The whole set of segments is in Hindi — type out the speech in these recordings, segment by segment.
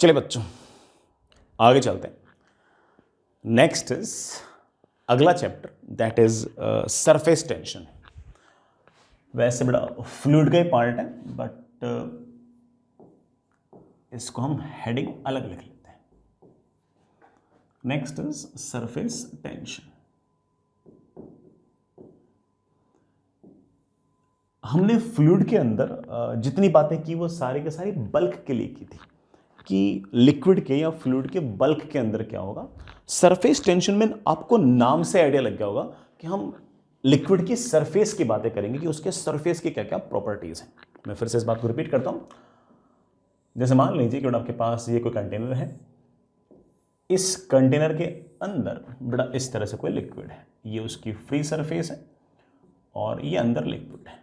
चलिए बच्चों आगे चलते हैं। नेक्स्ट इज अगला chapter that is surface tension. वैसे बड़ा फ्लूइड का ही पार्ट है बट इसको हम हेडिंग अलग लिख लेते हैं। Next is surface tension. हमने फ्लूइड के अंदर जितनी बातें की वो सारी के सारी बल्क के लिए की थी कि लिक्विड के या फ्लूइड के बल्क के अंदर क्या होगा। सरफेस टेंशन में आपको नाम से आइडिया लग गया होगा कि हम लिक्विड की सरफेस की बातें करेंगे कि उसके सरफेस की क्या क्या प्रॉपर्टीज हैं। मैं फिर से इस बात को रिपीट करता हूं। जैसे मान लीजिए कि आपके पास ये कोई कंटेनर है, इस कंटेनर के अंदर बड़ा इस तरह से कोई लिक्विड है, ये उसकी फ्री सरफेस है और ये अंदर लिक्विड है।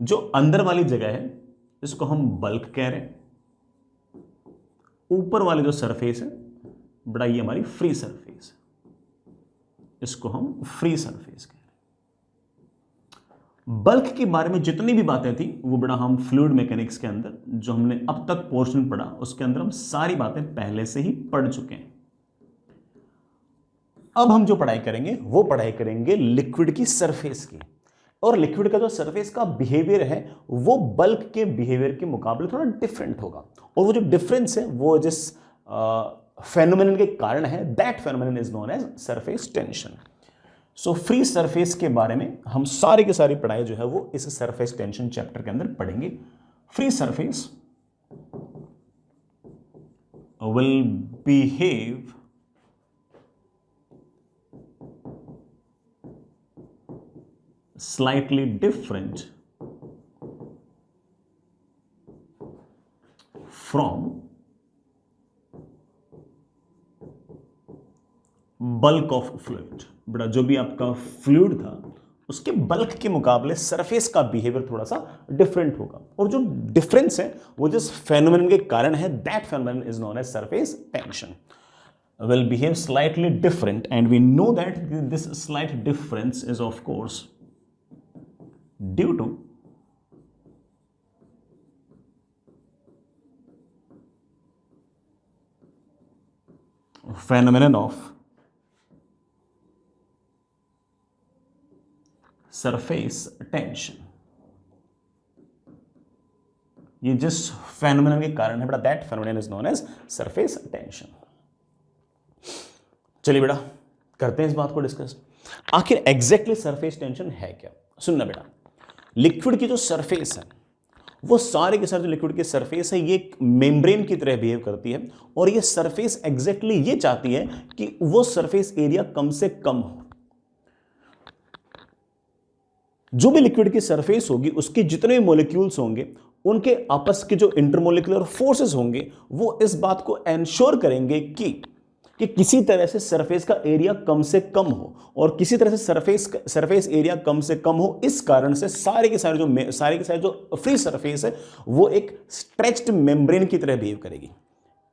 जो अंदर वाली जगह है इसको हम बल्क कह रहे हैं, ऊपर वाली जो सरफेस है बड़ा ये हमारी फ्री सरफेस है, इसको हम फ्री सरफेस कह रहे हैं। बल्क के बारे में जितनी भी बातें थी वो बड़ा हम फ्लूइड मैकेनिक्स के अंदर जो हमने अब तक पोर्शन पढ़ा उसके अंदर हम सारी बातें पहले से ही पढ़ चुके हैं। अब हम जो पढ़ाई करेंगे वो पढ़ाई करेंगे लिक्विड की सरफेस की, और लिक्विड का जो सरफेस का बिहेवियर है वो बल्क के बिहेवियर के मुकाबले थोड़ा डिफरेंट होगा, और वो जो डिफरेंस है वो जिस फेनोमेनन के कारण है that phenomenon is known as surface tension. So free surface के बारे में हम सारी की सारी पढ़ाई जो है वो इस सरफेस टेंशन चैप्टर के अंदर पढ़ेंगे। Free surface will behave slightly different from bulk of fluid। बड़ा जो भी आपका फ्लूइड था उसके बल्क के मुकाबले सरफेस का बिहेवियर थोड़ा सा डिफरेंट होगा, और जो डिफरेंस है वो जिस फेनोमेनन के कारण है that phenomenon is known as surface tension. will behave slightly different and we know that this slight difference is of course due to phenomenon of surface tension। ये जिस फेनोमेनन के कारण है बेटा that phenomenon is known as surface tension. चलिए बेटा करते हैं इस बात को डिस्कस। आखिर एग्जैक्टली सरफेस टेंशन है क्या। सुनना बेटा, लिक्विड की जो सरफेस है वो सारे के सारे जो लिक्विड की सरफेस है ये एक मेम्ब्रेन की तरह बिहेव करती है, और ये सरफेस एग्जैक्टली ये चाहती है कि वो सरफेस एरिया कम से कम हो। जो भी लिक्विड की सरफेस होगी उसके जितने भी मॉलिक्यूल्स होंगे उनके आपस के जो इंटरमोलिकुलर फोर्सेस होंगे वो इस बात को एंश्योर करेंगे कि किसी तरह से सरफेस का एरिया कम से कम हो, और किसी तरह से सरफेस एरिया कम से कम हो। इस कारण से सारे के सारे जो फ्री सरफेस है वो एक स्ट्रेच्ड मेम्ब्रेन की तरह बिहेव करेगी।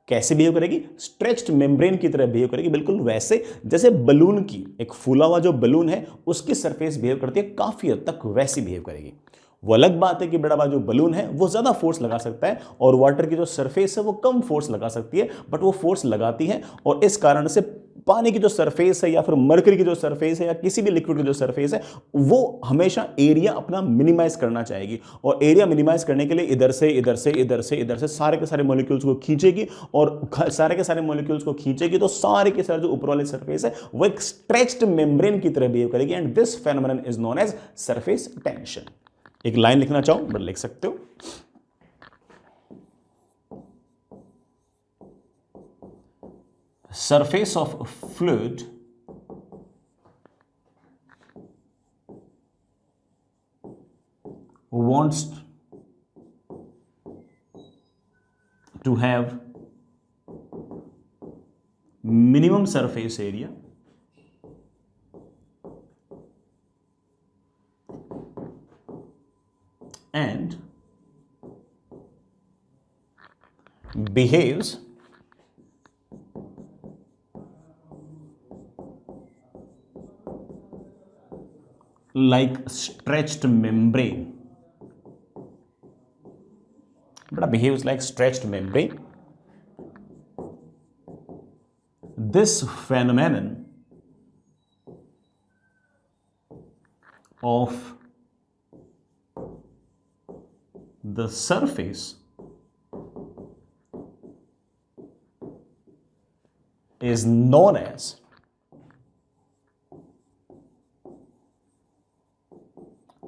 कैसे बिहेव करेगी? स्ट्रेच्ड मेम्ब्रेन की तरह बिहेव करेगी, बिल्कुल वैसे जैसे बलून की, एक फूला हुआ जो बलून है उसकी सरफेस बिहेव करती है, काफी हद तक वैसी बिहेव करेगी। वो अलग बात है कि बड़ा जो बलून है वो ज्यादा फोर्स लगा सकता है और वाटर की जो सरफेस है वो कम फोर्स लगा सकती है, बट वो फोर्स लगाती है, और इस कारण से पानी की जो सरफेस है या फिर मरकरी की जो सरफेस है या किसी भी लिक्विड की जो सरफेस है वो हमेशा एरिया अपना मिनिमाइज करना चाहेगी, और एरिया मिनिमाइज करने के लिए इधर से सारे के सारे मॉलिक्यूल्स को खींचेगी, और सारे के सारे मॉलिक्यूल्स को खींचेगी तो सारे के सारे जो ऊपर वाली सरफेस है वो एक स्ट्रेच्ड मेम्ब्रेन की तरह बिहेव करेगी, and this phenomenon is known as surface tension. एक लाइन लिखना चाहो बट लिख सकते हो। Surface of fluid wants to have minimum surface area and behaves like stretched membrane। बड़ा behaves like stretched membrane this phenomenon of the surface is known as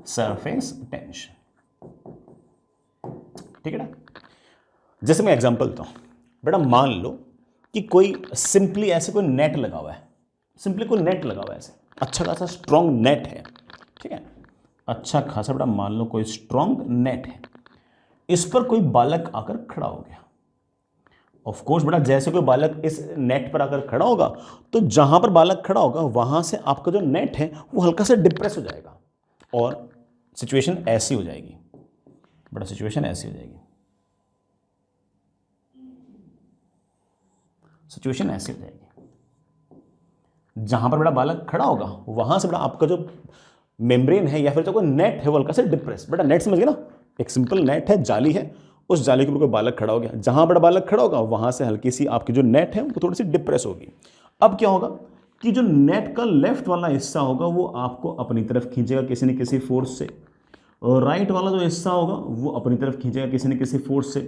surface tension. ठीक है ना। जैसे मैं एग्जांपल देता हूं, बेटा मान लो कि कोई सिंपली ऐसे कोई नेट लगा हुआ है, सिंपली कोई नेट लगा हुआ है, ऐसे अच्छा खासा स्ट्रॉन्ग नेट है। ठीक है, अच्छा खासा बेटा मान लो कोई स्ट्रॉन्ग नेट है, इस पर कोई बालक आकर खड़ा हो गया। ऑफ कोर्स बेटा जैसे कोई बालक इस नेट पर आकर खड़ा होगा तो जहां पर बालक खड़ा होगा वहां से आपका जो नेट है वो हल्का सा डिप्रेस हो जाएगा और सिचुएशन ऐसी हो जाएगी। बड़ा सिचुएशन ऐसी हो जाएगी, सिचुएशन ऐसी हो जाएगी, जहां पर बड़ा बालक खड़ा होगा वहां से बड़ा आपका जो मेम्ब्रेन है या फिर जो कोई नेट है वो हल्का से डिप्रेस। बेटा नेट समझ गए ना, एक सिंपल नेट है, जाली है, उस जाली के ऊपर कोई बालक खड़ा हो गया, जहां बड़ा बालक खड़ा होगा वहां से हल्की सी आपकी जो नेट है वो थोड़ी सी डिप्रेस होगी। अब क्या होगा कि जो नेट का लेफ्ट वाला हिस्सा होगा वो आपको अपनी तरफ खींचेगा किसी न किसी फोर्स से, और राइट वाला जो हिस्सा होगा वो अपनी तरफ खींचेगा किसी न किसी फोर्स से।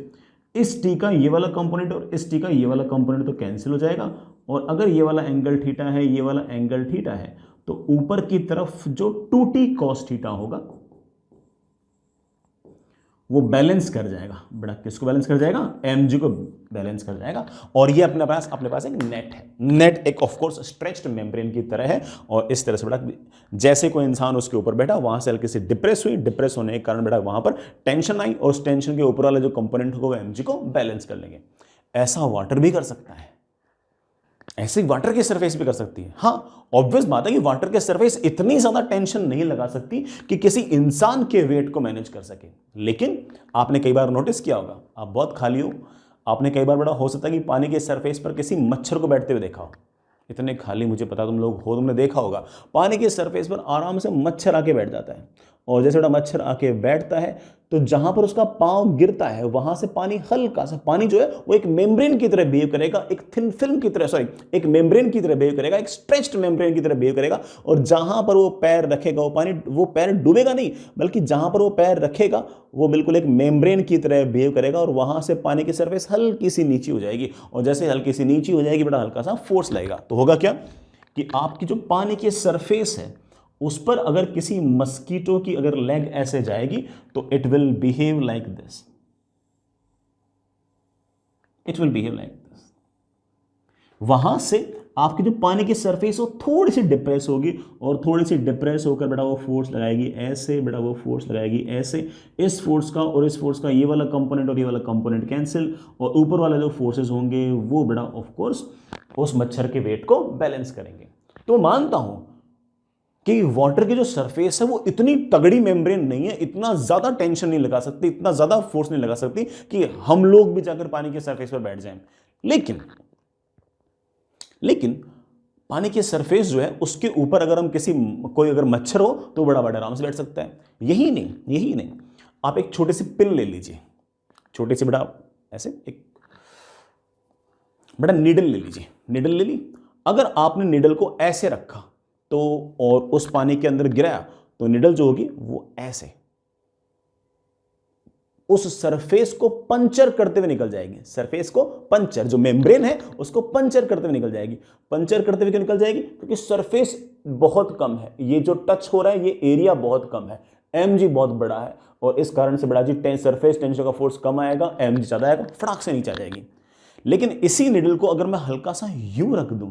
इस टी का ये वाला कंपोनेंट और इस टी का ये वाला कंपोनेंट तो कैंसिल हो जाएगा, और अगर ये वाला एंगल थीटा है, ये वाला एंगल थीटा है, तो ऊपर की तरफ जो 2t cos थीटा होगा वो बैलेंस कर जाएगा। बेटा किसको बैलेंस कर जाएगा? mg को बैलेंस कर जाएगा। और ये अपने पास एक नेट है, नेट एक ऑफ कोर्स स्ट्रेच्ड मेम्ब्रेन की तरह है, और इस तरह से बेटा जैसे कोई इंसान उसके ऊपर बैठा वहां से हल्की से डिप्रेस हुई, डिप्रेस होने के कारण बेटा वहां पर टेंशन आई, और उस टेंशन के ऊपर वाला जो कंपोनेंट होगा वो mg को बैलेंस कर लेंगे। ऐसा वाटर भी कर सकता है, ऐसे वाटर की सरफेस भी कर सकती है। हाँ ऑब्वियस बात है कि वाटर के सरफेस इतनी ज्यादा टेंशन नहीं लगा सकती कि किसी इंसान के वेट को मैनेज कर सके, लेकिन आपने कई बार नोटिस किया होगा, आप बहुत खाली हो, आपने कई बार बड़ा हो सकता है कि पानी के सरफेस पर किसी मच्छर को बैठते हुए देखा हो। इतने खाली मुझे पता तुम लोग हो, तुमने देखा होगा पानी के सरफेस पर आराम से मच्छर आके बैठ जाता है, और जैसे बड़ा मच्छर आके बैठता है तो जहां पर उसका पांव गिरता है वहां से पानी हल्का सा, पानी जो है वो एक मेम्ब्रेन की तरह बिहेव करेगा, एक थिन फिल्म की तरह, सॉरी एक मेम्ब्रेन की तरह बिहेव करेगा, एक स्ट्रेच्ड मेम्ब्रेन की तरह बिहेव करेगा, और जहां पर वो पैर रखेगा वो पैर डूबेगा नहीं, बल्कि जहां पर वो पैर रखेगा वो बिल्कुल एक मेम्ब्रेन की तरह बिहेव करेगा, और वहां से पानी की सरफेस हल्की सी नीची हो जाएगी, और जैसे हल्की सी नीची हो जाएगी बेटा हल्का सा फोर्स लगेगा, तो होगा क्या कि आपकी जो पानी की सरफेस है उस पर अगर किसी मस्कीटो की अगर लेग ऐसे जाएगी तो it will behave like this, it will behave like this. वहां से आपकी जो पानी की सरफेस हो थोड़ी सी डिप्रेस होगी, और थोड़ी सी डिप्रेस होकर बेटा वो फोर्स लगाएगी ऐसे, बेटा वो फोर्स लगाएगी ऐसे, इस फोर्स का और इस फोर्स का ये वाला कंपोनेंट और ये वाला कंपोनेंट कैंसिल, और ऊपर वाले जो फोर्सेस होंगे वो बेटा ऑफ कोर्स उस मच्छर के वेट को बैलेंस करेंगे। तो मानता हूं कि वाटर की जो सरफेस है वो इतनी तगड़ी मेम्ब्रेन नहीं है, इतना ज्यादा टेंशन नहीं लगा सकती, इतना ज्यादा फोर्स नहीं लगा सकती कि हम लोग भी जाकर पानी के सरफेस पर बैठ जाएं। लेकिन पानी की सरफेस जो है उसके ऊपर अगर हम कोई अगर मच्छर हो तो बड़ा आराम से बैठ सकता है। यही नहीं, आप एक छोटी सी पिन ले लीजिए, छोटी सी बेटा ऐसे एक बेटा नीडल ले लीजिए, नीडल ले ली, अगर आपने नीडल को ऐसे रखा तो और उस पानी के अंदर गिराया तो निडल जो होगी वो ऐसे उस सरफेस को पंचर करते हुए निकल जाएगी, सरफेस को पंचर, जो मेम्ब्रेन है उसको पंचर करते हुए निकल जाएगी। पंचर करते हुए क्यों निकल जाएगी? क्योंकि सरफेस बहुत कम है, ये जो टच हो रहा है ये एरिया बहुत कम है, mg बहुत बड़ा है, और इस कारण से बड़ा जी सरफेस टेंशन का फोर्स कम आएगा, mg ज्यादा आएगा, फटाक से नीचे आ जाएगी। लेकिन इसी निडल को अगर मैं हल्का सा यूं रख दूं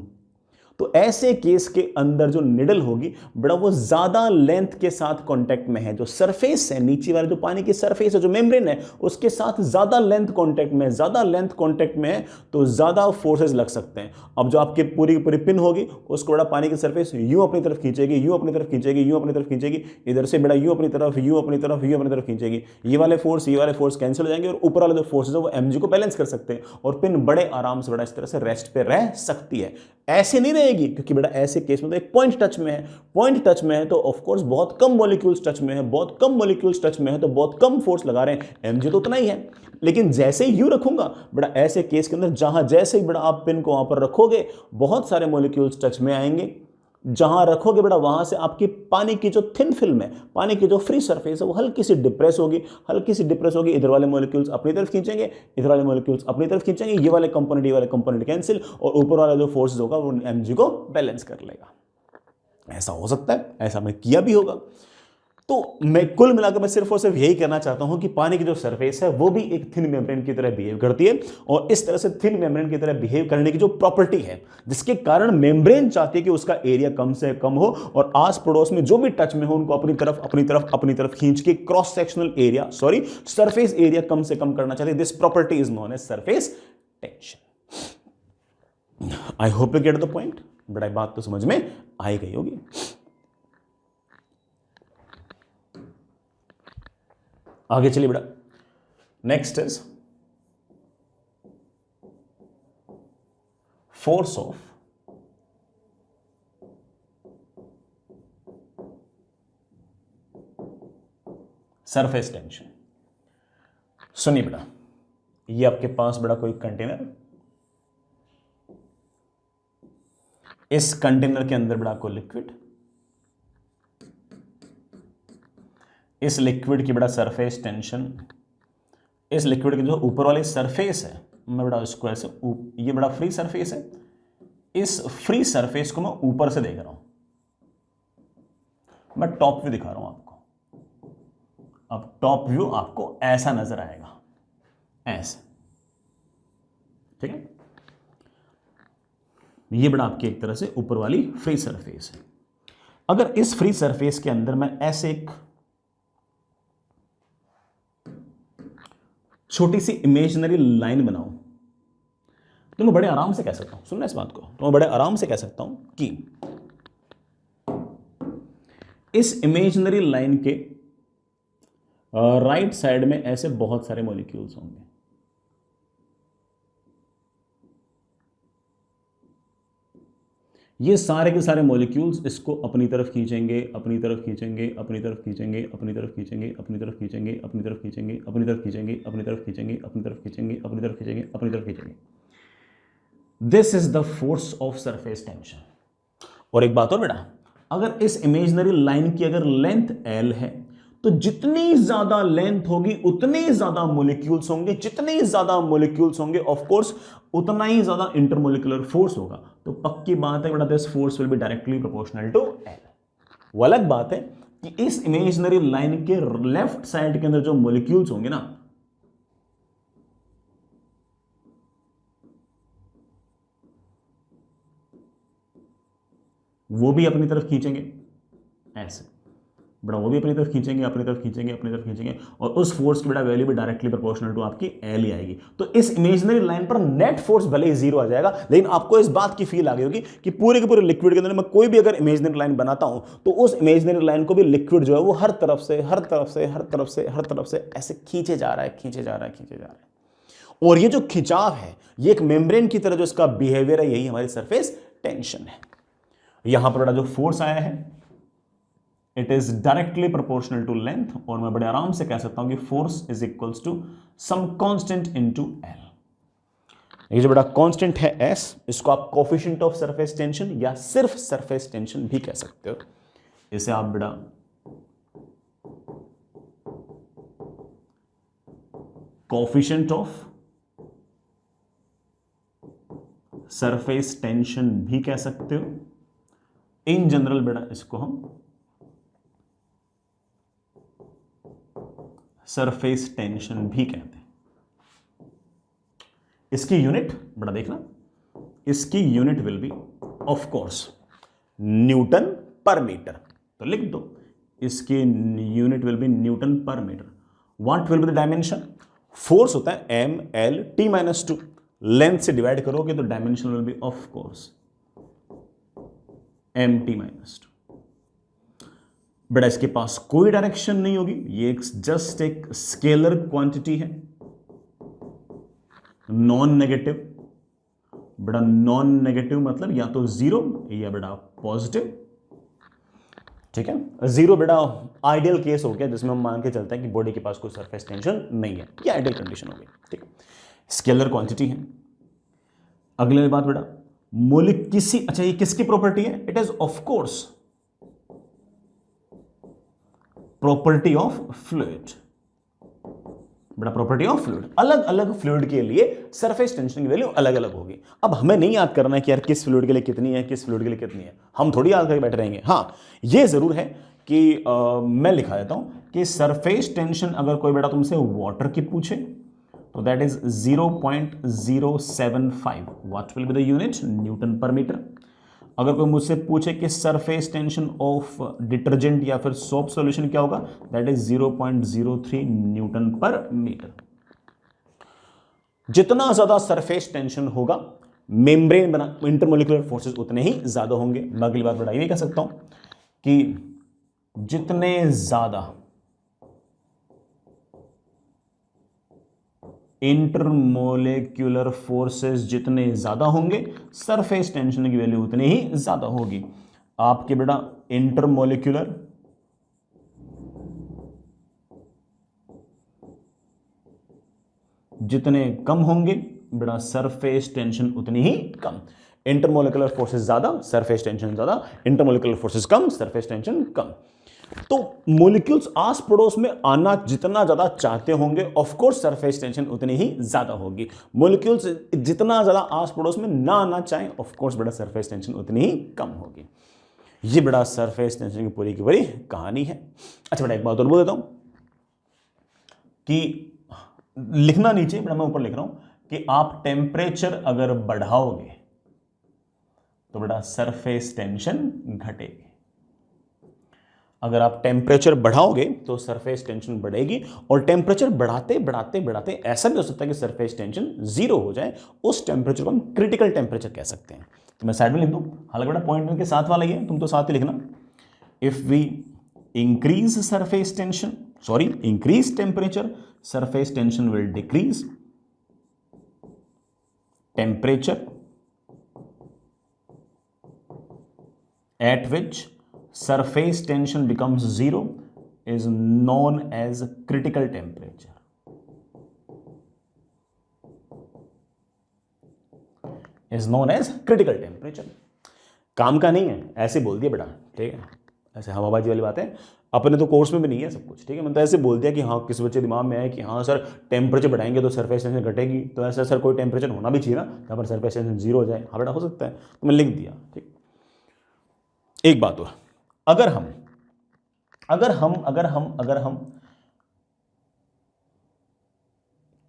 तो ऐसे केस के अंदर जो निडल होगी बड़ा वो ज्यादा लेंथ के साथ कांटेक्ट में है, जो सरफेस है नीचे वाले जो पानी की सरफेस है जो मेम्ब्रेन है उसके साथ ज्यादा लेंथ कांटेक्ट में, ज्यादा लेंथ कांटेक्ट में है तो ज्यादा फोर्सेस लग सकते हैं। अब जो आपकी पूरी पूरी पिन होगी उसको बड़ा पानी की सरफेस यूं अपनी तरफ खींचेगी, यूं अपनी तरफ खींचेगी, यूं अपनी तरफ खींचेगी, इधर से बड़ा यूं अपनी तरफ, यूं अपनी तरफ, यूं अपनी तरफ खींचेगी, ये वाले फोर्स कैंसिल हो जाएंगे, और ऊपर वाले जो फोर्सेस है वो mg को बैलेंस कर सकते हैं, और पिन बड़े आराम से बड़ा इस तरह से रेस्ट पे रह सकती है। ऐसे नहीं आएगी, क्योंकि बेटा ऐसे केस में तो एक पॉइंट टच में है, पॉइंट टच में है तो ऑफ कोर्स बहुत कम मॉलिक्यूल्स टच में है, बहुत कम मॉलिक्यूल्स टच में है तो बहुत कम फोर्स लगा रहे हैं, mg तो उतना ही है। लेकिन जैसे ही यू रखूंगा बेटा, ऐसे केस के अंदर जहां जैसे ही बेटा आप पिन को वहां पर रखोगे बहुत सारे मॉलिक्यूल्स टच में आएंगे, जहां रखोगे बेटा वहां से आपकी पानी की जो थिन फिल्म है, पानी की जो फ्री सरफेस है वो हल्की सी डिप्रेस होगी, हल्की सी डिप्रेस होगी, इधर वाले मॉलिक्यूल्स अपनी तरफ खींचेंगे, इधर वाले मॉलिक्यूल्स अपनी तरफ खींचेंगे, ये वाले कंपोनेंट कैंसिल, और ऊपर वाला जो फोर्स होगा वो mg को बैलेंस कर लेगा। ऐसा हो सकता है, ऐसा मैं किया भी होगा। तो मैं कुल मिलाकर मैं सिर्फ और सिर्फ यही कहना चाहता हूं कि पानी की जो सरफेस है वो भी एक थिन मेम्ब्रेन की तरह बिहेव करती है, और इस तरह से थिन मेम्ब्रेन की तरह बिहेव करने की जो प्रॉपर्टी है, जिसके कारण मेम्ब्रेन चाहती है कि उसका एरिया कम से कम हो और आस पड़ोस में जो भी टच में हो उनको अपनी तरफ खींच के cross sectional area surface area कम से कम करना चाहती है। This property is known as surface tension. I hope you get the point. बड़ा बात तो समझ में आई गई होगी। आगे चलिए बेटा, next is force of surface tension. सुनिए बेटा, ये आपके पास बेटा कोई कंटेनर, इस कंटेनर के अंदर बेटा कोई लिक्विड, इस लिक्विड की बड़ा सरफेस टेंशन, इस लिक्विड की जो ऊपर वाली सरफेस है, मैं बड़ा इसको ऐसे, ये बड़ा फ्री सरफेस है, इस फ्री सरफेस को मैं ऊपर से देख रहा हूं, मैं टॉप व्यू दिखा रहा हूं आपको। अब टॉप व्यू आपको ऐसा नजर आएगा, ऐसे, ठीक है। ये बड़ा आपकी एक तरह से ऊपर वाली फ्री सरफेस है। अगर इस फ्री सरफेस के अंदर मैं ऐसे एक छोटी सी इमेजिनरी लाइन बनाऊं तो मैं बड़े आराम से कह सकता हूं, सुनना इस बात को, तो मैं बड़े आराम से कह सकता हूं कि इस इमेजिनरी लाइन के राइट साइड में ऐसे बहुत सारे मॉलिक्यूल्स होंगे। ये सारे के सारे मॉलिक्यूल्स इसको अपनी तरफ खींचेंगे, अपनी तरफ खींचेंगे, अपनी तरफ खींचेंगे, अपनी तरफ खींचेंगे, अपनी तरफ खींचेंगे, अपनी तरफ खींचेंगे, अपनी तरफ खींचेंगे, अपनी तरफ खींचेंगे, अपनी तरफ खींचेंगे, अपनी तरफ खींचेंगे, अपनी तरफ खींचेंगे। This is the force of surface tension. और एक बात और बेटा, अगर इस इमेजिनरी लाइन की अगर लेंथ L है तो जितनी ज्यादा लेंथ होगी उतने ज्यादा मॉलिक्यूल्स होंगे, जितने ज्यादा मॉलिक्यूल्स होंगे ऑफ कोर्स उतना ही ज्यादा इंटरमोलिकुलर फोर्स होगा। तो पक्की बात है बेटा, this force will be directly proportional to L। वो अलग बात है कि इस इमेजिनरी लाइन के लेफ्ट साइड के अंदर जो मॉलिक्यूल्स होंगे ना, वो भी अपनी तरफ खींचेंगे ऐसे, बड़ा वो भी अपनी तरफ खींचेंगे, अपनी तरफ खींचेंगे, अपनी तरफ खींचेंगे, और उस फोर्स की बड़ा वैल्यू भी डायरेक्टली प्रोपोर्शनल टू आपकी L ही आएगी। तो इस इमेजिनरी लाइन पर नेट फोर्स भले ही जीरो आ जाएगा, लेकिन आपको इस बात की फील आ गई होगी कि पूरे के पूरे लिक्विड के अंदर मैं कोई भी अगर इमेजिनरी लाइन बनाता हूं तो उस इमेजिनरी लाइन को भी लिक्विड जो है वो हर तरफ से ऐसे खींचे जा रहा है, खींचे जा रहा है, खींचे जा रहा है। और ये जो खिंचाव है ये एक मेम्ब्रेन की तरह जो इसका बिहेवियर है, यही हमारी सरफेस टेंशन है। यहां पर बड़ा जो फोर्स आया है it is directly proportional to length, और मैं बड़े आराम से कह सकता हूं कि force is equals to some constant into L। ये जो बड़ा कांस्टेंट है S, इसको आप कोफिशिएंट ऑफ सरफेस टेंशन या सिर्फ सरफेस टेंशन भी कह सकते हो। इसे आप बड़ा कोफिशिएंट ऑफ सरफेस टेंशन भी कह सकते हो। इन जनरल बेटा इसको हम सरफेस टेंशन भी कहते हैं। इसकी यूनिट बड़ा देखना, इसकी unit will be of course newton per metre. तो लिख दो, इसकी unit will be newton per metre. What will be the dimension? Force होता है mL/t-2, लेंथ से डिवाइड करोगे तो dimension will be of course mt-2। बड़ा इसके पास कोई डायरेक्शन नहीं होगी, ये जस्ट एक स्केलर क्वांटिटी है, नॉन नेगेटिव। बेटा नॉन नेगेटिव मतलब या तो जीरो या बेटा पॉजिटिव, ठीक है। जीरो बेटा आइडियल केस हो गया जिसमें हम मान के चलते हैं कि बॉडी के पास कोई सरफेस टेंशन नहीं है, ये आइडियल कंडीशन हो गई, ठीक है। स्केलर क्वांटिटी है। अगली बात बेटा किसी, अच्छा ये किसकी प्रॉपर्टी है? It is of course property of fluid, बड़ा प्रॉपर्टी ऑफ फ्लूइड। अलग अलग फ्लूइड के लिए सरफेस टेंशन की वैल्यू अलग अलग होगी। अब हमें नहीं याद करना है कि यार किस फ्लूइड के लिए कितनी है, किस फ्लूइड के लिए कितनी है, हम थोड़ी याद करके बैठे रहेंगे। हाँ ये जरूर है कि मैं लिखा देता हूं कि सरफेस टेंशन अगर कोई बेटा तुमसे वाटर की पूछे तो that is 0.075, what will be the unit? Newton per metre. अगर कोई मुझसे पूछे कि सरफेस टेंशन ऑफ डिटर्जेंट या फिर सोप सॉल्यूशन क्या होगा, that is 0.03 Newton per metre. जितना ज्यादा सरफेस टेंशन होगा मेम्ब्रेन बना इंटरमोलिकुलर फोर्सेस उतने ही ज्यादा होंगे। मैं अगली बात बढ़ाई कह सकता हूं कि जितने ज्यादा इंटरमोलिक्यूलर फोर्सेस जितने ज्यादा होंगे सरफेस टेंशन की वैल्यू उतनी ही ज्यादा होगी। आपके बेटा इंटरमोलिक्यूलर जितने कम होंगे बेटा सरफेस टेंशन उतनी ही कम। इंटरमोलिकुलर फोर्सेस ज्यादा, सरफेस टेंशन ज्यादा, इंटरमोलिकुलर फोर्सेस कम, सरफेस टेंशन कम। तो मोलिक्यूल्स आस पड़ोस में आना जितना ज्यादा चाहते होंगे ऑफ कोर्स सरफेस टेंशन उतनी ही ज्यादा होगी। मोलिक्यूल्स जितना ज्यादा आस पड़ोस में ना आना चाहें ऑफ कोर्स बेटा सरफेस टेंशन उतनी ही कम होगी। ये बड़ा सरफेस टेंशन की पूरी कहानी है। अच्छा बेटा एक बात और बोल देता हूं कि लिखना नीचे बेटा, मैं ऊपर लिख रहा हूं कि आप टेम्परेचर अगर बढ़ाओगे तो बेटा सरफेस टेंशन घटेगी। अगर आप टेम्परेचर बढ़ाओगे तो सरफेस टेंशन बढ़ेगी, और टेम्परेचर बढ़ाते बढ़ाते बढ़ाते ऐसा भी हो सकता है कि सरफेस टेंशन जीरो हो जाए। उस टेम्परेचर को हम क्रिटिकल टेम्परेचर कह सकते हैं। तो मैं साइड में लिख दूं, हालांकि बेटा पॉइंट के साथ वाला ही है, तुम तो साथ ही लिखना। If we increase surface tension, sorry increase temperature, surface tension will decrease. Temperature at which surface tension becomes zero is known as critical temperature. Is known as critical temperature. काम का नहीं है, ऐसे बोल दिया बेटा, ठीक है। ऐसे हवाबाजी वाली बात है, अपने तो कोर्स में भी नहीं है सब कुछ, ठीक है। मतलब ऐसे बोल दिया कि हाँ किस बच्चे दिमाग में आए कि हाँ सर टेम्परेचर बढ़ाएंगे तो सरफेस टेंशन घटेगी, तो ऐसा सर कोई टेम्परेचर होना भी चाहिए ना जहाँ पर सरफेस टेंशन जीरो हो जाए। हाँ बेटा हो सकता है, तो मैं लिख दिया, ठीक। एक बात और, अगर हम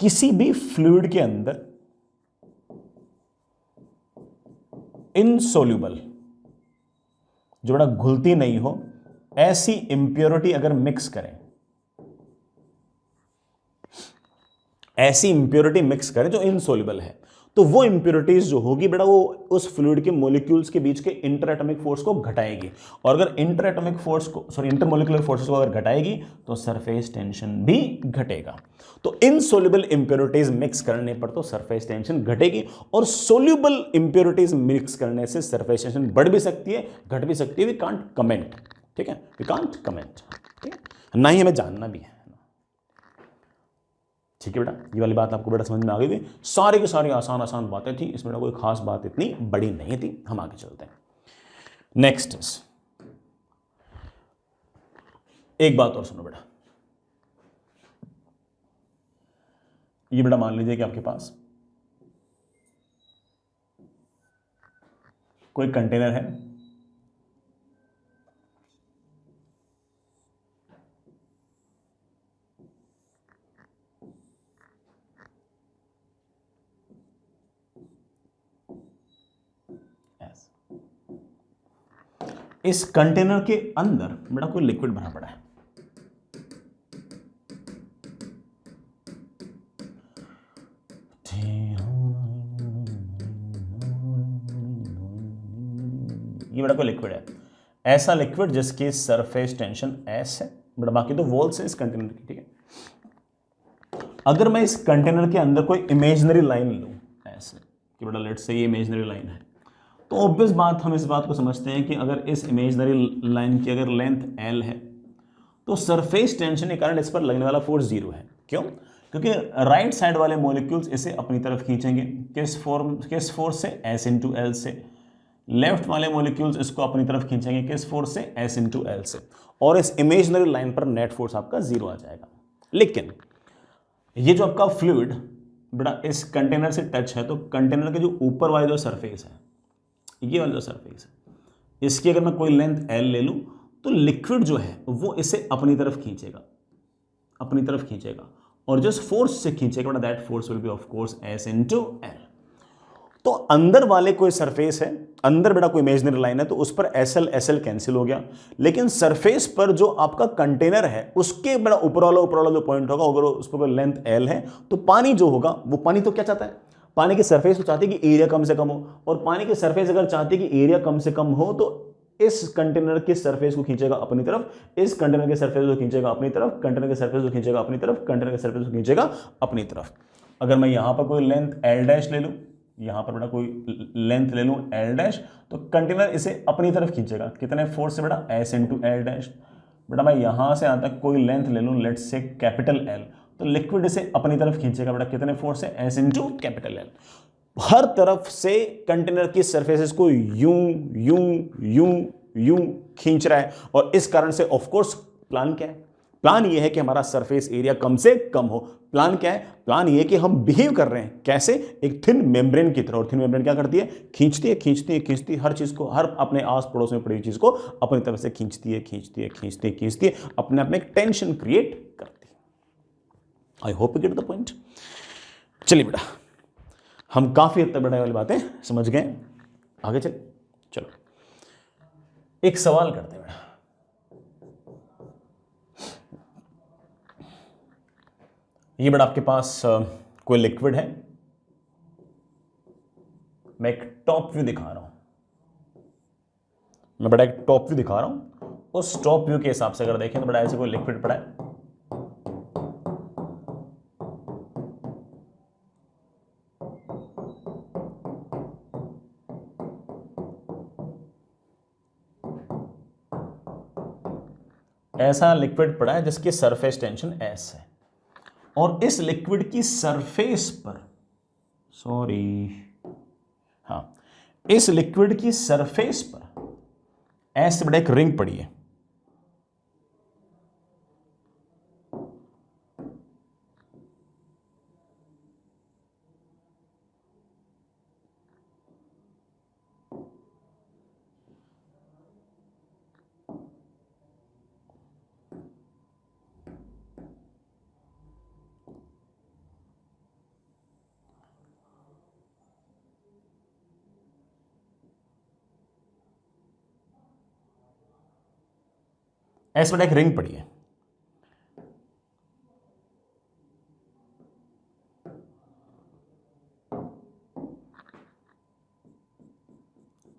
किसी भी फ्लूइड के अंदर इनसोल्यूबल, जो बड़ा घुलती नहीं हो, ऐसी इंप्योरिटी अगर मिक्स करें, ऐसी इंप्योरिटी मिक्स करें जो इनसोल्यूबल है, तो वो इंप्योरिटीज जो होगी बेटा वो उस फ्लूइड के मॉलिक्यूल्स के बीच के इंटर एटॉमिक फोर्स को घटाएगी। और अगर इंटर एटॉमिक फोर्स को, सॉरी इंटरमोलिकुलर फोर्सेस को अगर घटाएगी तो सरफेस टेंशन भी घटेगा। तो इनसोल्यूबल इंप्योरिटीज मिक्स करने पर तो सरफेस टेंशन घटेगी, और सोल्यूबल इंप्योरिटीज मिक्स करने से सरफेस टेंशन बढ़ भी सकती है, घट भी सकती है। वी कांट कमेंट, ठीक है, वी कांट कमेंट, ठीक है, ना ही हमें जानना भी है, ठीक है बेटा। ये वाली बात आपको बेटा समझ में आ गई थी। सारी की सारी आसान आसान बातें थी, इसमें कोई खास बात इतनी बड़ी नहीं थी। हम आगे चलते हैं। नेक्स्ट इज, एक बात और सुनो बेटा, ये बेटा मान लीजिए कि आपके पास कोई कंटेनर है, इस कंटेनर के अंदर बेटा कोई लिक्विड भरा पड़ा है। ये बेटा कोई लिक्विड है, ऐसा लिक्विड जिसकी सरफेस टेंशन एस है बेटा, बाकी तो वॉल्स है इस कंटेनर की, ठीक है। अगर मैं इस कंटेनर के अंदर कोई इमेजिनरी लाइन लूं ऐसे, कि बेटा लेट्स से ये इमेजिनरी लाइन है, तो ऑब्वियस बात हम इस बात को समझते हैं कि अगर इस इमेजिनरी लाइन की अगर लेंथ L है तो सरफेस टेंशन के कारण इस पर लगने वाला फोर्स जीरो है। क्यों? क्योंकि राइट साइड वाले मॉलिक्यूल्स इसे अपनी तरफ खींचेंगे, किस फोर्स से, S इंटू एल से। लेफ्ट वाले मॉलिक्यूल्स इसको अपनी तरफ खींचेंगे, किस फोर्स से, S इंटू एल से। और इस इमेजिनरी लाइन पर नेट फोर्स आपका जीरो आ जाएगा। लेकिन ये जो आपका फ्लूइड बेटा इस कंटेनर से टच है, तो कंटेनर के जो ऊपर वाले जो सरफेस है, ये वाला जो सरफेस है, इसकी अगर मैं कोई लेंथ L ले लूं तो लिक्विड जो है वो इसे अपनी तरफ खींचेगा, अपनी तरफ खींचेगा, और जिस फोर्स से खींचेगा बेटा that force will be of course S into L. तो अंदर वाले कोई सरफेस है, अंदर बेटा कोई इमेजिनरी लाइन है, तो उस पर SL SL कैंसिल हो गया। लेकिन सरफेस पर जो आपका कंटेनर है उसके बेटा ऊपर वाला जो पॉइंट होगा, अगर उस पर लेंथ L है, तो पानी जो होगा वो, पानी तो क्या चाहता है, पानी की सरफेस तो चाहती है कि एरिया कम से कम हो, और पानी की सरफेस अगर चाहती है कि एरिया कम से कम हो तो इस कंटेनर के सरफेस को खींचेगा अपनी तरफ, इस कंटेनर के सरफेस को खींचेगा अपनी तरफ, कंटेनर के सरफेस को खींचेगा अपनी तरफ, कंटेनर के सरफेस को खींचेगा अपनी तरफ। अगर मैं यहां पर कोई लेंथ L डैश ले लूं, यहां पर बेटा कोई लेंथ ले लूं L डैश, तो कंटेनर इसे अपनी तरफ खींचेगा, कितने फोर्स से बेटा, S इंटू एल डैश। बेटा मैं यहां से यहां तक कोई लेंथ ले लूं, लेट्स से कैपिटल L, तो लिक्विड इसे अपनी तरफ खींचेगा बेटा, कितने फोर्स से, S इंटू कैपिटल L। हर तरफ से कंटेनर की सरफेसेस को यूं यूं यूं यूं खींच रहा है, और इस कारण से ऑफ कोर्स प्लान क्या है, प्लान ये है कि हमारा सरफेस एरिया कम से कम हो। प्लान क्या है, प्लान ये है कि हम बिहेव कर रहे हैं कैसे, एक थिन मेम्ब्रेन की तरह। और थिन मेम्ब्रेन क्या करती है, खींचती है खींचती है खींचती है, हर चीज को, हर अपने आस पड़ोस में पड़ी हुई चीज को अपनी तरफ से खींचती है खींचती है खींचती है खींचती है, अपने आप में एक टेंशन क्रिएट करती है। आई hope you get the point. चलिए बेटा, हम काफी हद तक बढ़ाने वाली बातें समझ गए, आगे चल। चलो एक सवाल करते हैं बेटा, ये बेटा आपके पास कोई लिक्विड है, मैं एक टॉप व्यू दिखा रहा हूं, मैं बेटा एक टॉप व्यू दिखा रहा हूं। उस टॉप व्यू के हिसाब से अगर देखें तो बेटा ऐसे कोई लिक्विड पड़ा है, ऐसा लिक्विड पड़ा है जिसकी सरफेस टेंशन S है, और इस लिक्विड की सरफेस पर, हाँ, इस लिक्विड की सरफेस पर S बड़ा एक रिंग पड़ी है। S बड़ा एक रिंग पड़ी है,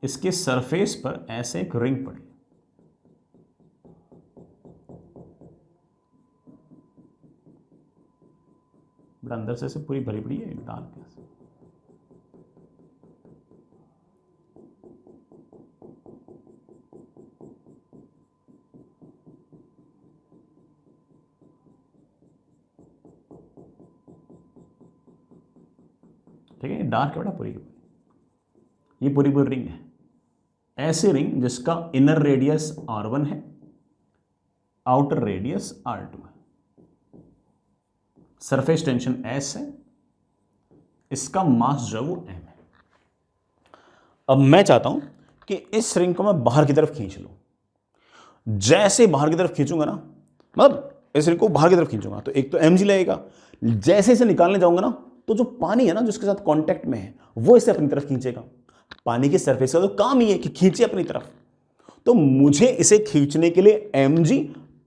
इसके सरफेस पर ऐसे एक रिंग पड़ी है। बड़ा अंदर से पूरी भरी पड़ी है, डाल के ठीक है, डार्क है बेटा पूरी, ये पूरी रिंग है। ऐसी रिंग जिसका इनर रेडियस R1 है, आउटर रेडियस R2 है, सरफेस टेंशन S है, इसका मास जो है वो M है। अब मैं चाहता हूं कि इस रिंग को मैं बाहर की तरफ खींच लूं। जैसे बाहर की तरफ खींचूंगा ना, मतलब इस रिंग को बाहर की तरफ खींचूंगा तो एक तो mg लगेगा, जैसे इसे निकालने जाऊंगा ना तो जो पानी है ना जिसके साथ कांटेक्ट में है वो इसे अपनी तरफ खींचेगा। पानी की सरफेस का तो काम ही है कि खींचे अपनी तरफ, तो मुझे इसे खींचने के लिए mg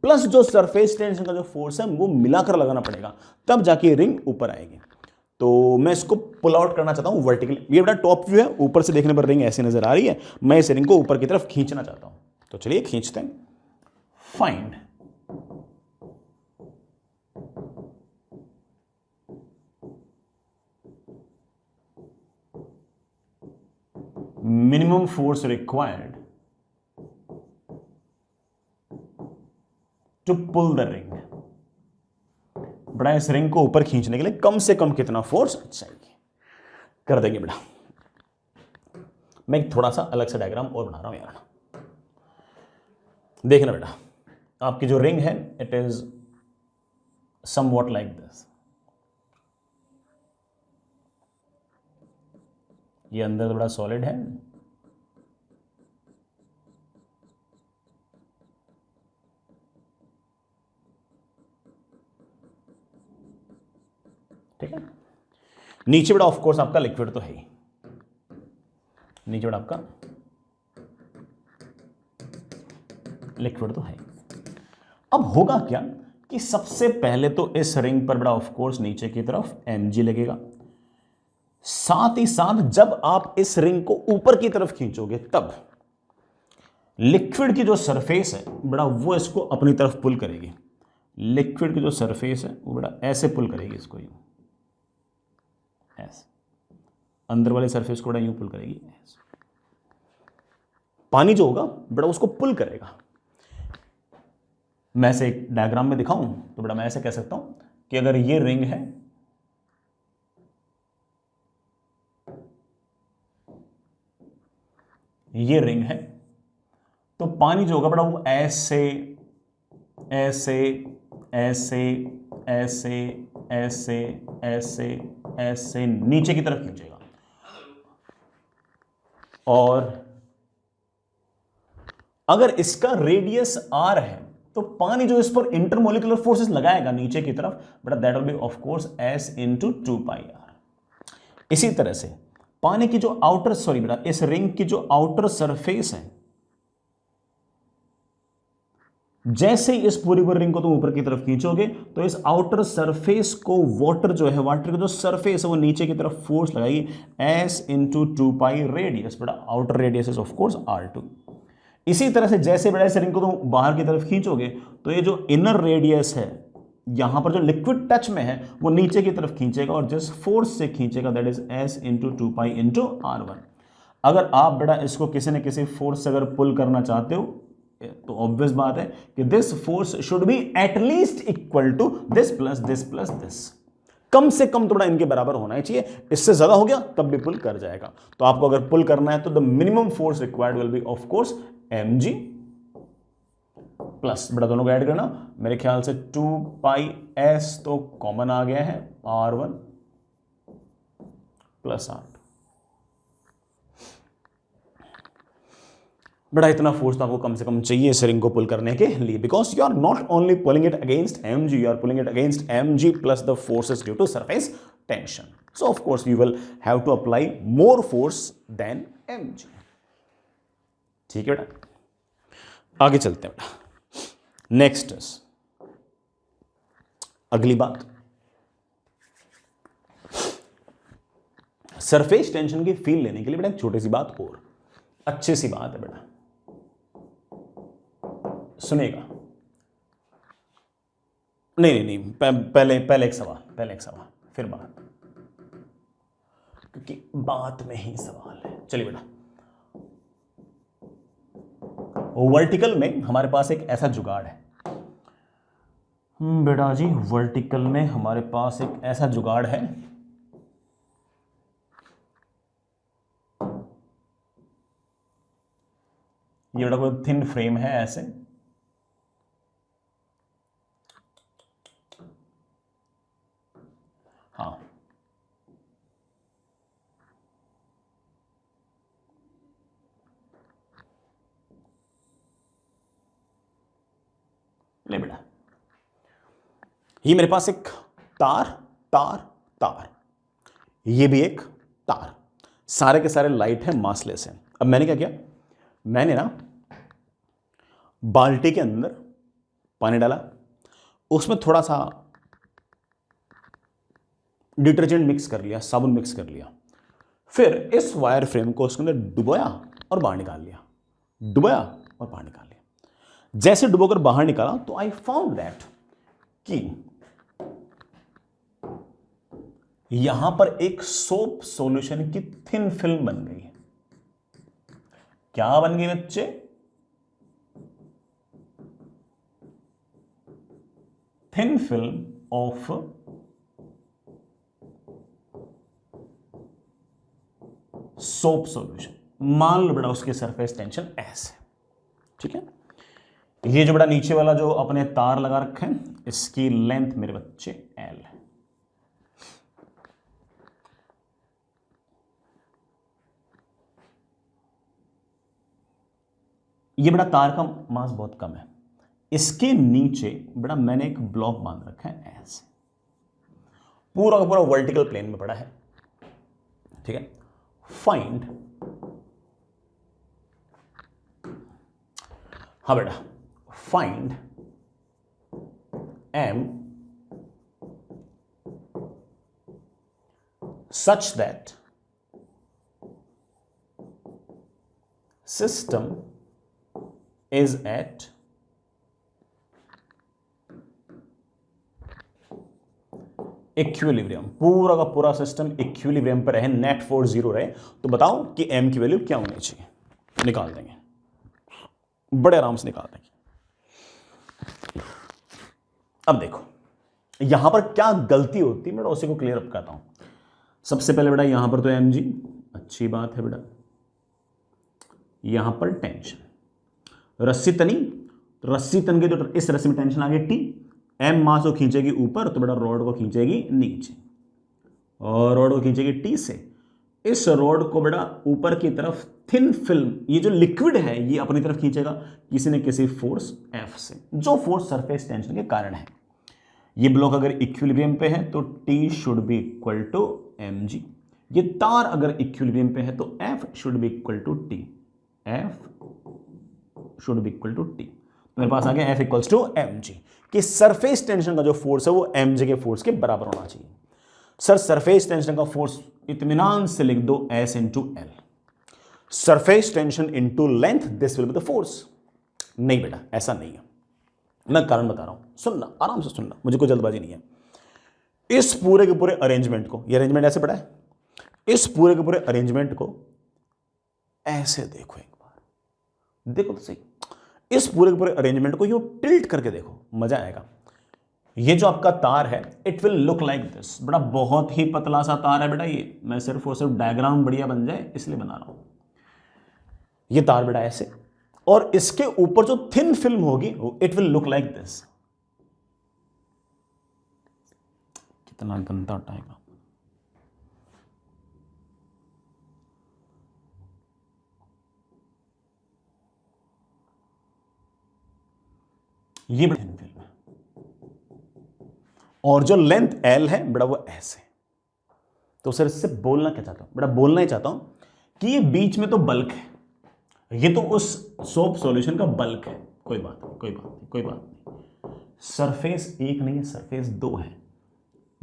प्लस जो सरफेस टेंशन का जो फोर्स है वो मिलाकर लगाना पड़ेगा, तब जाके रिंग ऊपर आएगी। तो मैं इसको पुल आउट करना चाहता हूं वर्टिकली। ये बड़ा टॉप व्यू है, ऊपर से देखने पर रिंग ऐसे नजर आ रही है, मैं इस रिंग को ऊपर की तरफ खींचना चाहता हूं, तो चलिए खींचते हैं। Find minimum force required to pull the ring, बड़ा इस रिंग को ऊपर खींचने के लिए कम से कम कितना फोर्स चाहिए, कर देंगे बेटा। मैं एक थोड़ा सा अलग सा डायग्राम और बना रहा हूं यार, देखना बेटा। आपकी जो रिंग है it is somewhat like this, ये अंदर तो बड़ा सॉलिड है, ठीक है। नीचे बड़ा ऑफ कोर्स आपका लिक्विड तो है ही, नीचे बड़ा आपका लिक्विड तो है। अब होगा क्या कि सबसे पहले तो इस रिंग पर बड़ा ऑफ कोर्स नीचे की तरफ mg लगेगा, साथ ही साथ जब आप इस रिंग को ऊपर की तरफ खींचोगे तब लिक्विड की जो सरफेस है बड़ा वो इसको अपनी तरफ पुल करेगी। लिक्विड की जो सरफेस है वो बड़ा ऐसे पुल करेगी इसको, यूं ऐसे अंदर वाले सरफेस को बड़ा यूं पुल करेगी ऐसे। पानी जो होगा बड़ा उसको पुल करेगा। मैं ऐसे एक डायग्राम में दिखाऊं तो बड़ा मैं ऐसे कह सकता हूं कि अगर ये रिंग है, ये रिंग है, तो पानी जो होगा बड़ा वो ऐसे ऐसे ऐसे ऐसे ऐसे ऐसे ऐसे नीचे की तरफ खींचेगा, और अगर इसका रेडियस r है तो पानी जो इस पर इंटरमोलिकुलर फोर्सेस लगाएगा नीचे की तरफ, but that will be of course s into 2πr। इसी तरह से पानी की जो आउटर बेटा इस रिंग की जो आउटर सरफेस है, जैसे ही इस पूरी रिंग को तुम ऊपर की तरफ खींचोगे तो इस आउटर सरफेस को वाटर की जो सरफेस है वो नीचे की तरफ फोर्स लगाएगी s इंटू 2π रेडियस, बड़ा outer radius is of course r2। इसी तरह से जैसे बड़ा इस रिंग को तुम बाहर की तरफ खींचोगे तो ये जो इनर रेडियस है यहां पर जो लिक्विड टच में है वो नीचे की तरफ खींचेगा, और जिस फोर्स से खींचेगा that is s into 2π into r1। अगर आप बेटा इसको किसी न किसी फोर्स से अगर पुल करना चाहते हो तो ऑब्वियस बात है कि this force should be at least equal to this plus this plus this, कम से कम थोड़ा इनके बराबर होना ही चाहिए। इससे ज्यादा हो गया तब भी पुल कर जाएगा। तो आपको अगर पुल करना है तो the minimum force required will be of course mg plus बड़ा दोनों को ऐड करना, मेरे ख्याल से 2πs तो कॉमन आ गया है, r1 प्लस r2। बड़ा इतना फोर्स तो आपको कम से कम चाहिए इस रिंग को पुल करने के लिए, because you are not only pulling it against mg, you are pulling it against mg plus the forces due to surface tension. So of course you will have to apply more force than mg। ठीक है बेटा, आगे चलते हैं बेटा। नेक्स्ट अगली बात, सरफेस टेंशन की फील लेने के लिए बेटा एक छोटी सी बात और, अच्छी सी बात है बेटा, सुनेगा। नहीं, पहले एक सवाल फिर बात, क्योंकि बात में ही सवाल है। चलिए बेटा, वर्टिकल में हमारे पास एक ऐसा जुगाड़ है बेटा जी, वर्टिकल में हमारे पास एक ऐसा जुगाड़ है, ये बेटा कोई थिन फ्रेम है ऐसे, हाँ ले बेटा, ये मेरे पास एक तार, ये भी एक तार, सारे के सारे लाइट है, मासलेस है। अब मैंने क्या किया, मैंने ना बाल्टी के अंदर पानी डाला, उसमें थोड़ा सा डिटर्जेंट मिक्स कर लिया, साबुन मिक्स कर लिया, फिर इस वायर फ्रेम को उसके अंदर डुबोया और बाहर निकाल लिया, डुबोया और बाहर निकाल लिया। जैसे डुबोकर बाहर निकाला तो आई फाउंड दैट कि यहां पर एक सोप सॉल्यूशन की थिन फिल्म बन गई है। क्या बन गई बच्चे? Thin film of soap solution. मान लो बेटा उसकी सरफेस टेंशन ऐसे, ठीक है। ये जो बेटा नीचे वाला जो अपने तार लगा रखे हैं, इसकी लेंथ मेरे बच्चे L है। ये बेटा तार का मास बहुत कम है, इसके नीचे बेटा मैंने एक ब्लॉक बांध रखा है ऐसे, पूरा का पूरा वर्टिकल प्लेन में पड़ा है, ठीक है। फाइंड, हाँ बेटा, find M such that system is at equilibrium. पूरा का पूरा सिस्टम इक्विलिब्रियम पर रहे, नेट फोर्स 0 रहे। तो बताओ कि M की वैल्यू क्या होनी चाहिए? निकाल देंगे, बड़े आराम से निकाल देंगे। अब देखो यहां पर क्या गलती होती है, मैं उसी को क्लियर अप करता हूं। सबसे पहले बेटा यहां पर तो mg, अच्छी बात है बेटा। यहां पर टेंशन, रस्सी तनी, रस्सी तन के जो इस रस्सी में टेंशन आ गई T, M मास को खींचेगी ऊपर तो बेटा रॉड को खींचेगी नीचे, और रॉड को खींचेगी T से। इस रॉड को बेटा ऊपर की तरफ थिन फिल्म, ये जो लिक्विड है ये अपनी तरफ खींचेगा किसी न किसी फोर्स F से, जो फोर्स सरफेस टेंशन के कारण है। ये ब्लॉक अगर इक्विलिब्रियम पे है तो T should be equal to mg। ये तार अगर इक्विलिब्रियम पे है तो F should be equal to T, F should be equal to T। तो मेरे पास आ गया F इक्वल्स टू mg, कि सरफेस टेंशन का जो फोर्स है वो mg के फोर्स के बराबर होना चाहिए। सर सरफेस टेंशन का फोर्स इत्मीनान से लिख दो S into L, surface tension into length, this will be the force. नहीं बेटा ऐसा नहीं है, मैं कारण बता रहा हूं, सुनना आराम से सुनना, मुझे कोई जल्दबाजी नहीं है। इस पूरे के पूरे अरेंजमेंट को, ये अरेंजमेंट ऐसे पड़ा है, इस पूरे के पूरे अरेंजमेंट को ऐसे देखो, एक बार देखो तो सही, इस पूरे के पूरे अरेंजमेंट को यूं टिल्ट करके देखो, मजा आएगा। ये जो आपका तार है it will look like this, बड़ा बहुत ही पतला सा तार है बेटा ये, मैं सिर्फ और सिर्फ डायग्राम बढ़िया बन जाए इसलिए बना रहा हूं। ये तार बेटा ऐसे, और इसके ऊपर जो थिन फिल्म होगी it will look like this. कितना गंदा उठाएगा, ये थिन फिल्म है, और जो लेंथ L है बेटा वो ऐसे। तो सर इससे बोलना क्या चाहता हूं बेटा? बोलना ही चाहता हूं कि ये बीच में तो बल्क है, ये तो उस सोप सॉल्यूशन का बल्क है, कोई बात नहीं, कोई बात नहीं, कोई बात नहीं। सरफेस एक नहीं है, सरफेस दो है।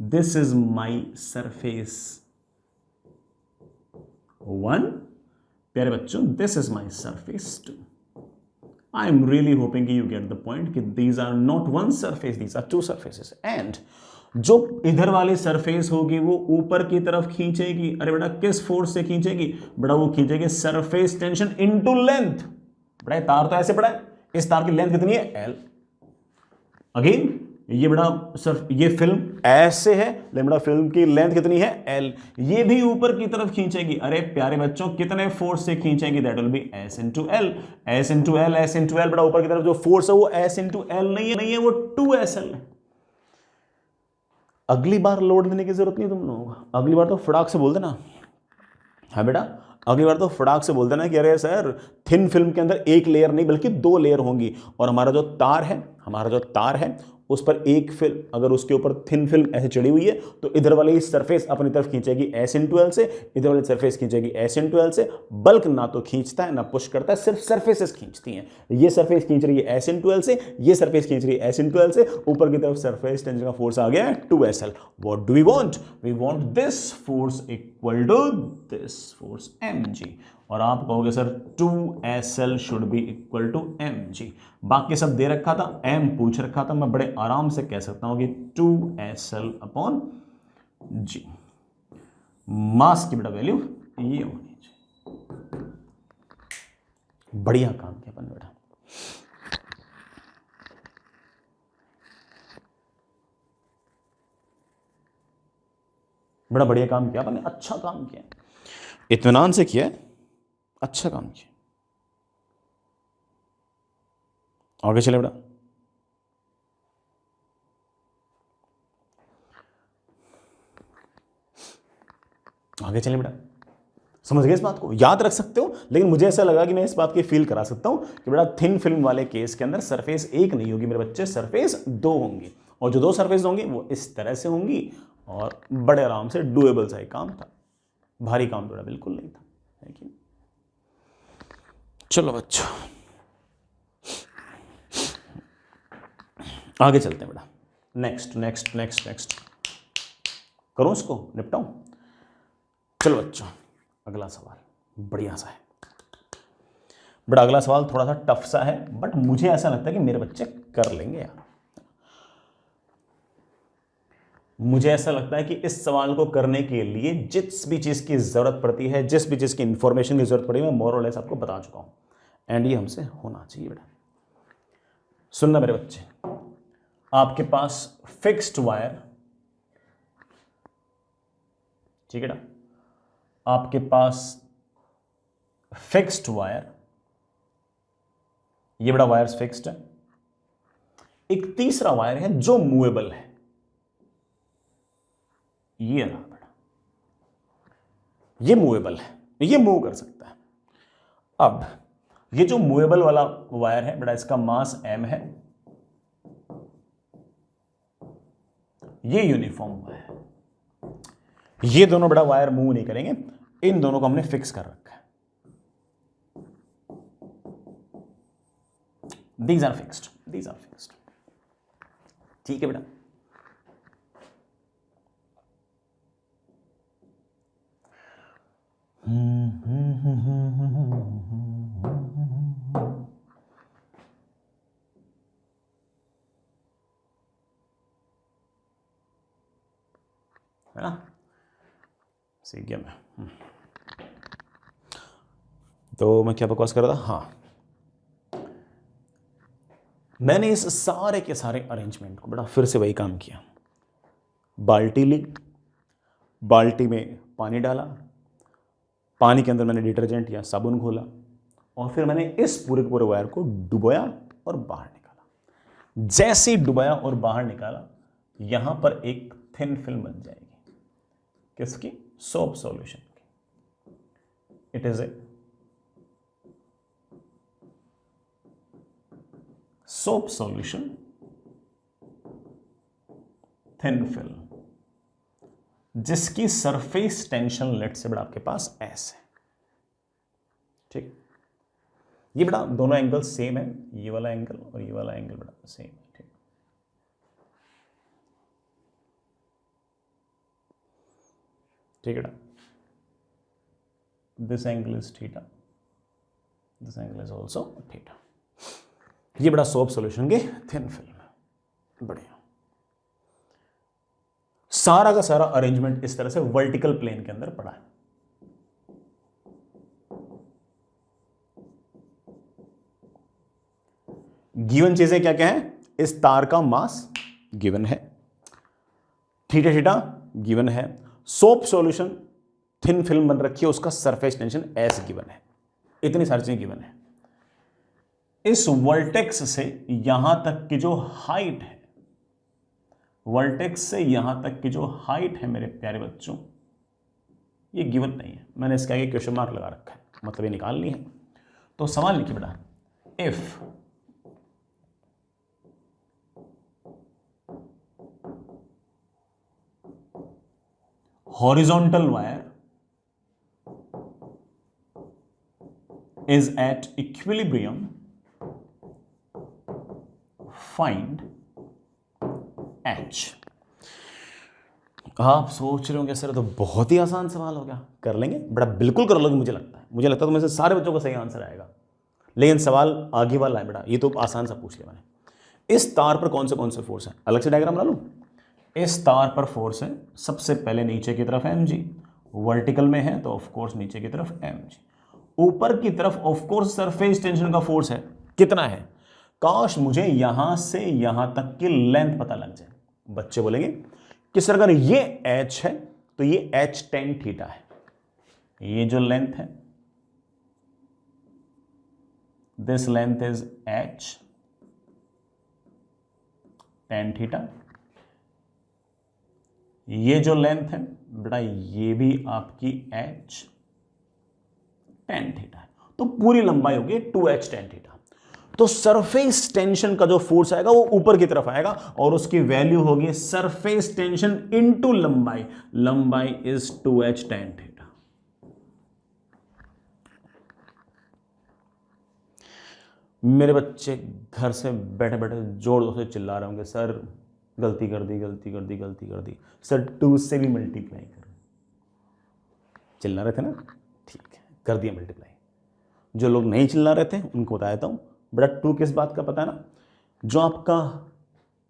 दिस इज माई सरफेस 1, प्यारे बच्चों this is my surface 2। I am really hoping you get the point कि these are not one surface, these are two surfaces, and जो इधर वाली सरफेस होगी वो ऊपर की तरफ खींचेगी। अरे बेटा किस फोर्स से खींचेगी? बेटा वो खींचेगी सरफेस टेंशन इनटू लेंथ। बेटा तार तो ऐसे पड़ा है, इस तार की लेंथ कितनी है? L। अगेन ये बेटा सर ये फिल्म ऐसे है, लेकिन बेटा फिल्म की लेंथ कितनी है? L। ये भी ऊपर की तरफ खींचेगी। अरे प्यारे बच्चों कितने फोर्स से खींचेगी? That will be S into L, S into L, S into L. बेटा ऊपर की तरफ जो फोर्स है वो S इंटू एल नहीं है, वो 2SL है। अगली बार लोड देने की जरूरत नहीं तुम लोगों को, अगली बार तो फटाक से बोल देना। हाँ बेटा अगली बार तो फटाक से बोल देना कि अरे सर थिन फिल्म के अंदर एक लेयर नहीं बल्कि 2 लेयर होंगी, और हमारा जो तार है उस पर एक फिल्म, अगर उसके ऊपर थिन फिल्म ऐसे चढ़ी हुई है तो इधर वाली सरफेस अपनी तरफ खींचेगी S इंटू एल से, इधर वाली सरफेस खींचेगी S इंटू एल से। बल्क ना तो खींचता है ना पुश करता है, सिर्फ सरफेसेस खींचती हैं। ये सरफेस खींच रही है S इंटू एल से, ये सरफेस खींच रही है S इंटू एल से, ऊपर की तरफ सरफेस टेंशन का फोर्स आ गया है 2SL। What do we want? We want this force equal to this force mg, और आप कहोगे sir 2SL should be equal to mg। बाकी सब दे रखा था, m पूछ रखा था, मैं बड़े आराम से कह सकता हूं कि 2SL अपॉन g। मास की बेटा वैल्यू ये होनी चाहिए। बढ़िया काम किया अपन बेटा, बड़ा बढ़िया काम किया अपन ने, अच्छा काम किया, इत्मीनान से किया, अच्छा काम किया। आगे चले बेटा, आगे चले बेटा। समझ गए इस बात को, याद रख सकते हो, लेकिन मुझे ऐसा लगा कि मैं इस बात की फील करा सकता हूं कि बेटा थिन फिल्म वाले केस के अंदर सरफेस एक नहीं होगी मेरे बच्चे, सरफेस दो होंगी, और जो दो सरफेस होंगी वो इस तरह से होंगी, और बड़े आराम से डुएबल सा काम था, भारी काम बेटा बिल्कुल नहीं था, है कि? चलो बच्चों आगे चलते हैं बेटा, नेक्स्ट नेक्स्ट नेक्स्ट नेक्स्ट करो, इसको निपटाऊं। चलो बच्चों अगला सवाल बढ़िया सा है बेटा, अगला सवाल थोड़ा सा टफ सा है, बट मुझे ऐसा लगता है कि मेरे बच्चे कर लेंगे यार। मुझे ऐसा लगता है कि इस सवाल को करने के लिए जिस भी चीज की जरूरत पड़ती है, जिस भी चीज की इंफॉर्मेशन की जरूरत पड़ी है, मैं मोर और लेस आपको बता चुका हूं, एंड ये हमसे होना चाहिए बेटा। सुनना मेरे बच्चे, आपके पास फिक्स्ड वायर, ठीक है ना, आपके पास फिक्स्ड वायर, ये बड़ा वायर्स फिक्स्ड है, एक तीसरा वायर है जो मूवेबल है, ये रहा बेटा, ये मूवेबल है, ये मूव कर सकता है। अब ये जो मूवेबल वाला वायर है बेटा, इसका मास m है, ये यूनिफॉर्म हुआ है, ये दोनों बड़ा वायर मूव नहीं करेंगे, इन दोनों को हमने फिक्स कर रखा है, these are fixed, these are fixed, ठीक है बेटा। है ना, सीख गया मैं। तो मैं क्या बकवास कर रहा था, हाँ, मैंने इस सारे के सारे अरेंजमेंट को बेटा फिर से वही काम किया, बाल्टी ली, बाल्टी में पानी डाला, पानी के अंदर मैंने डिटर्जेंट या साबुन घोला, और फिर मैंने इस पूरे पूरे वायर को डुबोया और बाहर निकाला। जैसे ही डुबाया और बाहर निकाला, यहां पर एक थिन फिल्म बन जाएगी, किसकी? सोप सॉल्यूशन की। It is a soap solution thin film, जिसकी सरफेस टेंशन लेट से बेटा आपके पास एस है, ठीक। ये बेटा दोनों एंगल सेम है, ये वाला एंगल और ये वाला एंगल बेटा सेम है, ठीक। ठीक है बेटा, this angle is theta, this angle is also theta. ये बड़ा सोप सॉल्यूशन की थिन फिल्म है, बढ़िया। सारा का सारा अरेंजमेंट इस तरह से वर्टिकल प्लेन के अंदर पड़ा है। गिवन चीजें क्या क्या है? इस तार का मास गिवन है, थीटा थीटा गिवन है, सोप सॉल्यूशन थिन फिल्म बन रखी है, उसका सरफेस टेंशन एस गिवन है, इतनी सारी चीजें गिवन है। इस वर्टेक्स से यहां तक की जो हाइट है, वर्टेक्स से यहां तक की जो हाइट है मेरे प्यारे बच्चों, ये गिवन नहीं है, मैंने इसके आगे क्वेश्चन मार्क लगा रखा है, मतलब ये निकालनी है। तो सवाल लिखिए बेटा, if horizontal wire is at equilibrium, find H। आप सोच रहे होंगे सर तो बहुत ही आसान सवाल हो गया, कर लेंगे बड़ा, बिल्कुल कर लोगे, मुझे लगता है तो मुझे सारे बच्चों का सही आंसर आएगा, लेकिन सवाल आगे वाला है बेटा, ये तो आसान सा पूछ लिया मैंने। इस तार पर कौन से फोर्स है, अलग से डायग्राम बना लूं। इस तार पर फोर्स है सबसे पहले नीचे की तरफ mg, वर्टिकल में है तो ऑफ कोर्स नीचे की तरफ mg, ऊपर की तरफ ऑफ कोर्स सरफेस टेंशन का फोर्स है, कितना है? काश मुझे यहां से यहां तक की लेंथ पता लग जाए। बच्चे बोलेंगे कि सर अगर ये h है तो ये h tan थीटा है, ये जो लेंथ है this length is h tan theta, ये जो लेंथ है बेटा ये भी आपकी h tan थीटा है, तो पूरी लंबाई होगी 2h tan थीटा। तो सरफेस टेंशन का जो फोर्स आएगा वो ऊपर की तरफ आएगा और उसकी वैल्यू होगी सरफेस टेंशन इनटू लंबाई, लंबाई इज 2h tan थीटा। मेरे बच्चे घर से बैठे बैठे जोर से चिल्ला रहे होंगे, सर गलती कर दी, गलती कर दी, गलती कर दी, सर 2 से भी मल्टीप्लाई कर। चिल्ला रहे थे ना, ठीक है कर दिया मल्टीप्लाई। जो लोग नहीं चिल्ला रहे थे उनको बता देता हूं, बेटा 2 किस बात का पता है ना, जो आपका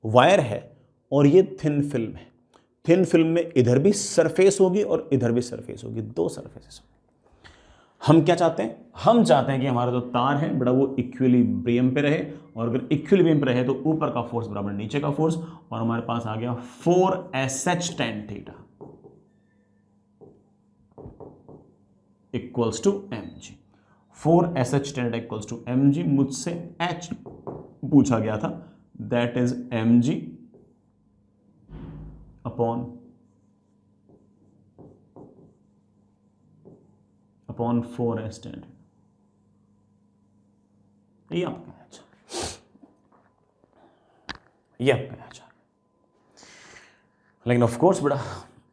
वायर है और ये थिन फिल्म है, थिन फिल्म में इधर भी सरफेस होगी और इधर भी सरफेस होगी, 2 सरफेसेस होंगी। हम क्या चाहते हैं? हम चाहते हैं कि हमारा जो तार है बेटा वो इक्विलिब्रियम पे रहे, और अगर इक्विलिब्रियम पे रहे तो ऊपर का फोर्स बराबर नीचे का फोर्स, और हमारे पास आ गया 4sh tan theta equals to mg। 4sh tan equals to mg, मुझसे h पूछा गया था, that is mg upon 4s tan। ये आपका आंसर, ये आपका आंसर। लेकिन ऑफ कोर्स बेटा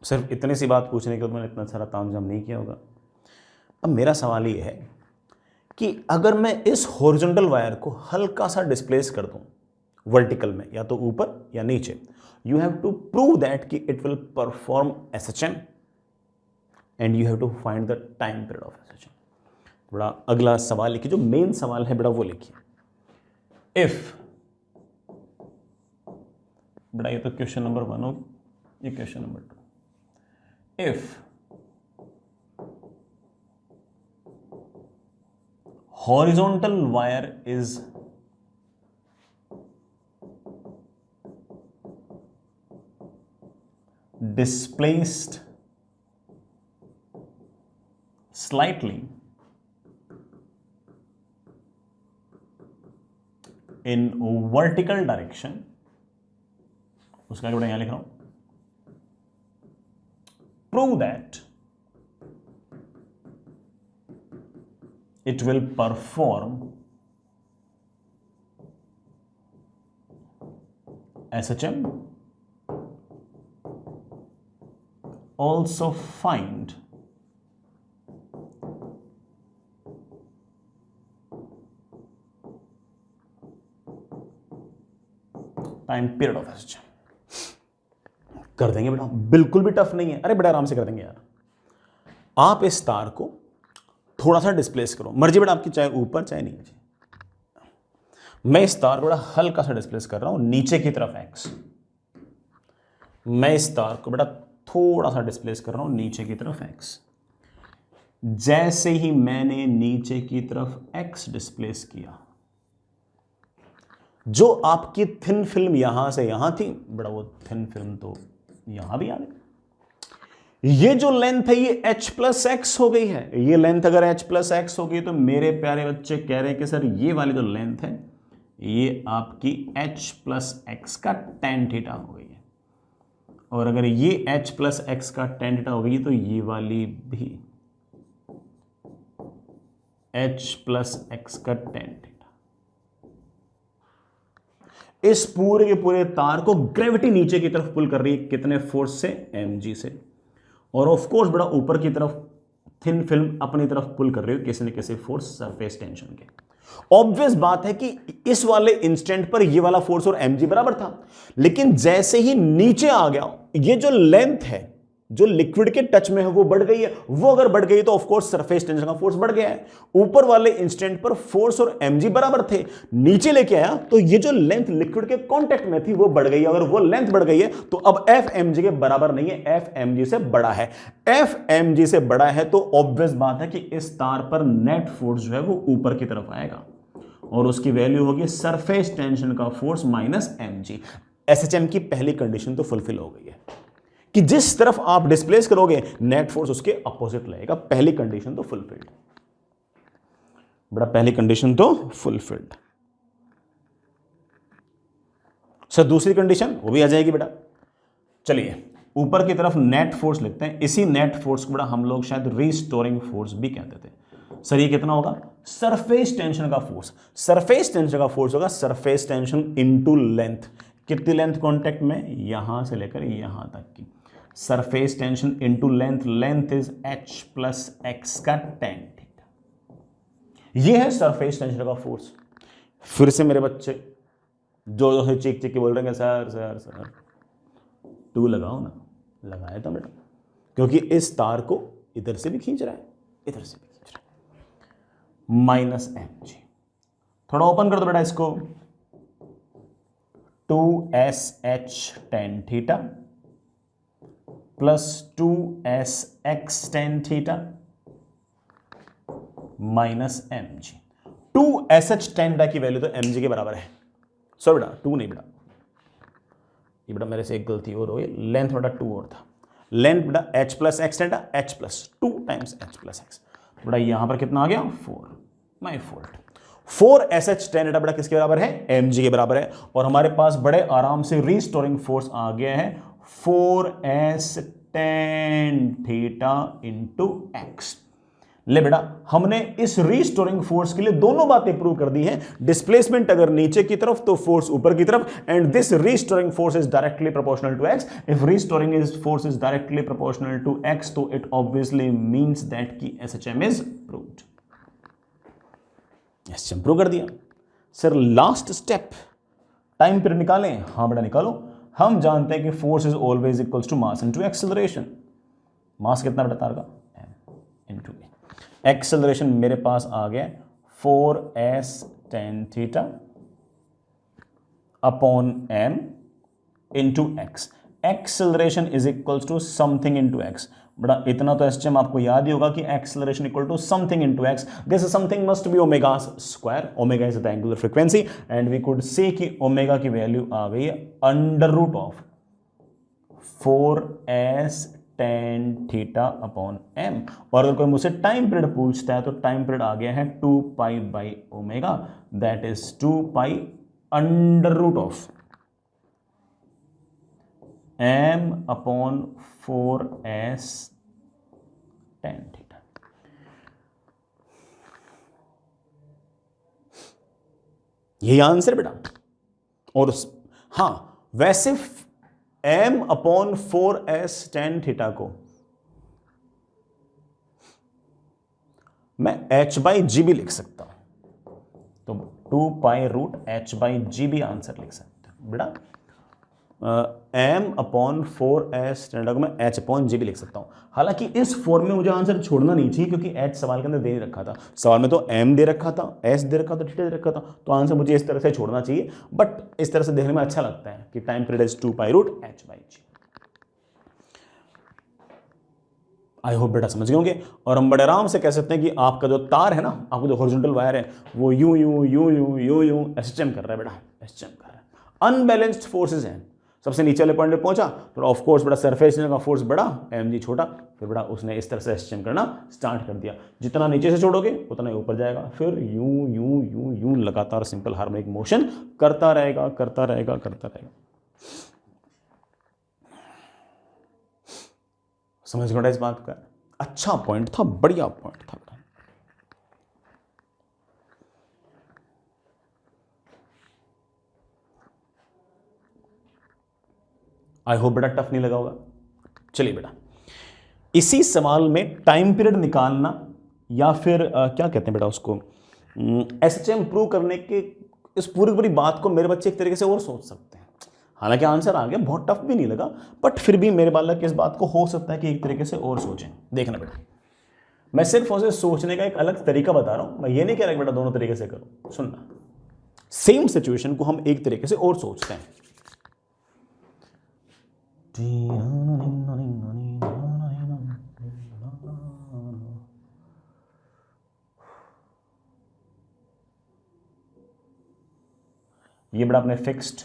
सिर्फ इतनी सी बात पूछने के बाद मैंने इतना सारा तामझाम नहीं किया होगा। अब मेरा सवाल ये है कि अगर मैं इस हॉरिजॉन्टल वायर को हल्का सा डिस्प्लेस कर दूं वर्टिकल में, या तो ऊपर या नीचे, you have to prove that कि it will perform SHM and you have to find the time period of SHM। बड़ा अगला सवाल लिखिए, जो मेन सवाल है बेटा वो लिखिए। इफ बेटा ये तो क्वेश्चन नंबर 1 हो, ये question number 2। If horizontal wire is displaced slightly in vertical direction, उसका आगे यहां लिख रहा हूं, prove that it will perform SHM, also find time period of SHM। कर देंगे बेटा, बिल्कुल भी टफ नहीं है, अरे बेटा आराम से कर देंगे यार। आप इस तार को थोड़ा सा डिस्प्लेस करो, मर्जी बेटा आपकी, चाहे ऊपर चाहे नीचे। मैं इस तार को बेटा हल्का सा डिस्प्लेस कर रहा हूं नीचे की तरफ x, मैं इस तार को बेटा थोड़ा सा डिस्प्लेस कर रहा हूं नीचे की तरफ x। जैसे ही मैंने नीचे की तरफ x डिस्प्लेस किया, जो आपकी थिन फिल्म यहां से यहां थी बेटा वो थिन फिल्म तो यहां भी आ गई। ये जो लेंथ है ये h प्लस एक्स हो गई है। ये लेंथ अगर h प्लस एक्स हो गई तो मेरे प्यारे बच्चे कह रहे हैं कि सर ये वाली जो लेंथ है ये आपकी h प्लस एक्स का tan थीटा हो गई है, और अगर ये h प्लस एक्स का tan थीटा हो गई तो ये वाली भी h प्लस एक्स का tan थीटा। इस पूरे के पूरे तार को ग्रेविटी नीचे की तरफ पुल कर रही है, कितने फोर्स से? mg से। और ऑफ कोर्स बड़ा ऊपर की तरफ थिन फिल्म अपनी तरफ पुल कर रही है किसी न किसी फोर्स, सरफेस टेंशन के। ऑब्वियस बात है कि इस वाले इंस्टेंट पर ये वाला फोर्स और mg बराबर था, लेकिन जैसे ही नीचे आ गया, ये जो लेंथ है जो लिक्विड के टच में है वो बढ़ गई है, वो अगर बढ़ गई तो ऑफ कोर्स सरफेस टेंशन का फोर्स बढ़ गया है। ऊपर वाले इंस्टेंट पर फोर्स और mg बराबर थे, नीचे लेके आया तो ये जो लेंथ लिक्विड के कांटेक्ट में थी वो बढ़ गई है। अगर वो लेंथ बढ़ गई है तो अब f mg के बराबर नहीं है, f mg से बड़ा है। f mg से बड़ा है तो ऑब्वियस बात है कि इस तार पर नेट फोर्स जो है वो ऊपर की तरफ आएगा और उसकी वैल्यू होगी सरफेस टेंशन का फोर्स माइनस mg। एसएचएम की पहली कंडीशन तो फुलफिल हो गई है कि जिस तरफ आप डिस्प्लेस करोगे नेट फोर्स उसके अपोजिट लगेगा। पहली कंडीशन तो फुलफिल्ड बेटा, पहली कंडीशन तो फुलफिल्ड। सर दूसरी कंडीशन वो भी आ जाएगी बेटा। चलिए ऊपर की तरफ नेट फोर्स लिखते हैं। इसी नेट फोर्स को बेटा हम लोग शायद रीस्टोरिंग फोर्स भी कहते थे। सर ये कितना होगा? सरफेस टेंशन का फोर्स। सरफेस टेंशन का फोर्स होगा सरफेस टेंशन इनटू लेंथ। कितनी लेंथ कांटेक्ट में? यहां से लेकर यहां तक की। Surface tension into length, length is h plus x का tan थीटा। यह है सरफेस टेंशन का फोर्स। फिर से मेरे बच्चे जो चीख चीख के बोल रहे हैं सर सर सर 2 लगाओ ना, लगाया था बेटा, क्योंकि इस तार को इधर से भी खींच रहा है, इधर से भी खींच रहा है। माइनस mg, थोड़ा ओपन कर दो बेटा इसको। 2sh tan theta plus 2sx tan theta minus mg। 2sh tan theta की वैल्यू तो mg के बराबर है। सो बेटा 2 नहीं बेटा, ये बेटा मेरे से एक गलती और हो गई, लेंथ बेटा 2 और था। लेंथ बेटा h plus x tan h plus 2 times h plus x. बेटा यहां पर कितना आ गया? 4। My fault. 4sh tan theta बेटा किसके बराबर है? mg के बराबर है। और हमारे पास बड़े आराम से रीस्टोरिंग फोर्स आ गया है 4s tan theta into x. ले बेटा हमने इस रीस्टोरिंग फोर्स के लिए दोनों बातें प्रूव कर दी हैं। डिस्प्लेसमेंट अगर नीचे की तरफ तो फोर्स ऊपर की तरफ, and this restoring force is directly proportional to x. If restoring is force is directly proportional to x तो इट ऑब्वियसली मींस दैट की SHM is proved. SHM prove कर दिया। Sir last step, time period निकालें। हाँ बेटा निकालो। हम जानते हैं कि force is always equals to mass into acceleration. Mass कितना बेटा तार का? m इनटू ए। एक्सेलरेशन मेरे पास आ गया 4s tan theta upon m into x. Acceleration is equals to something into x. बड़ा इतना तो एसएचएम आपको याद ही होगा कि acceleration equal to something into x. This something must be omega square. Omega is the angular frequency and we could say कि ओमेगा की वैल्यू आ गई है under root of 4s tan theta upon m। और अगर कोई मुझसे टाइम पीरियड पूछता है तो टाइम पीरियड आ गया है 2 pi by omega, that is 2 pi under root of m upon 4s tan theta. यही आंसर बेटा। और हां वैसे m upon 4s tan theta को मैं h बाई जी भी लिख सकता हूं, तो 2 पाई रूट h बाई जी भी आंसर लिख सकता हूं बेटा। m upon 4s tan theta को मैं h अपॉन जी भी लिख सकता हूं। हालांकि इस फॉर्म में मुझे आंसर छोड़ना नहीं चाहिए क्योंकि h सवाल के अंदर दे नहीं रखा था। सवाल में तो m दे रखा था, s दे रखा था, थीटा दे रखा था, तो आंसर मुझे इस तरह से छोड़ना चाहिए। बट इस तरह से देखने में अच्छा लगता है कि time period is 2 pi root h by g. I hope बेटा समझ गए होंगे। और हम बड़े आराम से कह सकते हैं कि आपका जो तार है ना, आपका जो हॉरिजॉन्टल वायर है वो यूं यूं यूं यूं यूं यूं एसएचएम कर रहा है बेटा, एसएचएम कर रहा है। अनबैलेंस्ड फोर्सेस हैं। सबसे नीचे वाले पॉइंट पे पहुंचा तो ऑफ कोर्स बड़ा सरफेस का फोर्स बड़ा, mg छोटा, फिर बड़ा उसने इस तरह से एसएचएम करना स्टार्ट कर दिया। जितना नीचे से छोड़ोगे उतना ही ऊपर जाएगा, फिर यूं यूं यूं यूं लगातार सिंपल हार्मोनिक मोशन करता रहेगा करता रहेगा करता रहेगा। समझ गए इस बात का? अच्छा पॉइंट था, बढ़िया पॉइंट था। आई होप बेटा टफ नहीं लगा होगा। चलिए बेटा इसी सवाल में टाइम पीरियड निकालना या फिर क्या कहते हैं बेटा उसको, एसएचएम प्रूव करने के इस पूरी बात को मेरे बच्चे एक तरीके से और सोच सकते हैं। हालांकि आंसर आ गया, बहुत टफ भी नहीं लगा, बट फिर भी मेरे बालक इस बात को हो सकता है कि एक तरीके से और सोचें। देखना बेटा, मैं सिर्फ उसे सोचने का एक अलग तरीका बता रहा हूं, मैं ये नहीं कह रहा कि बेटा दोनों तरीके से करो। सुनना, सेम सिचुएशन को हम एक तरीके से और सोचते हैं। ये बड़ा अपने फिक्स्ड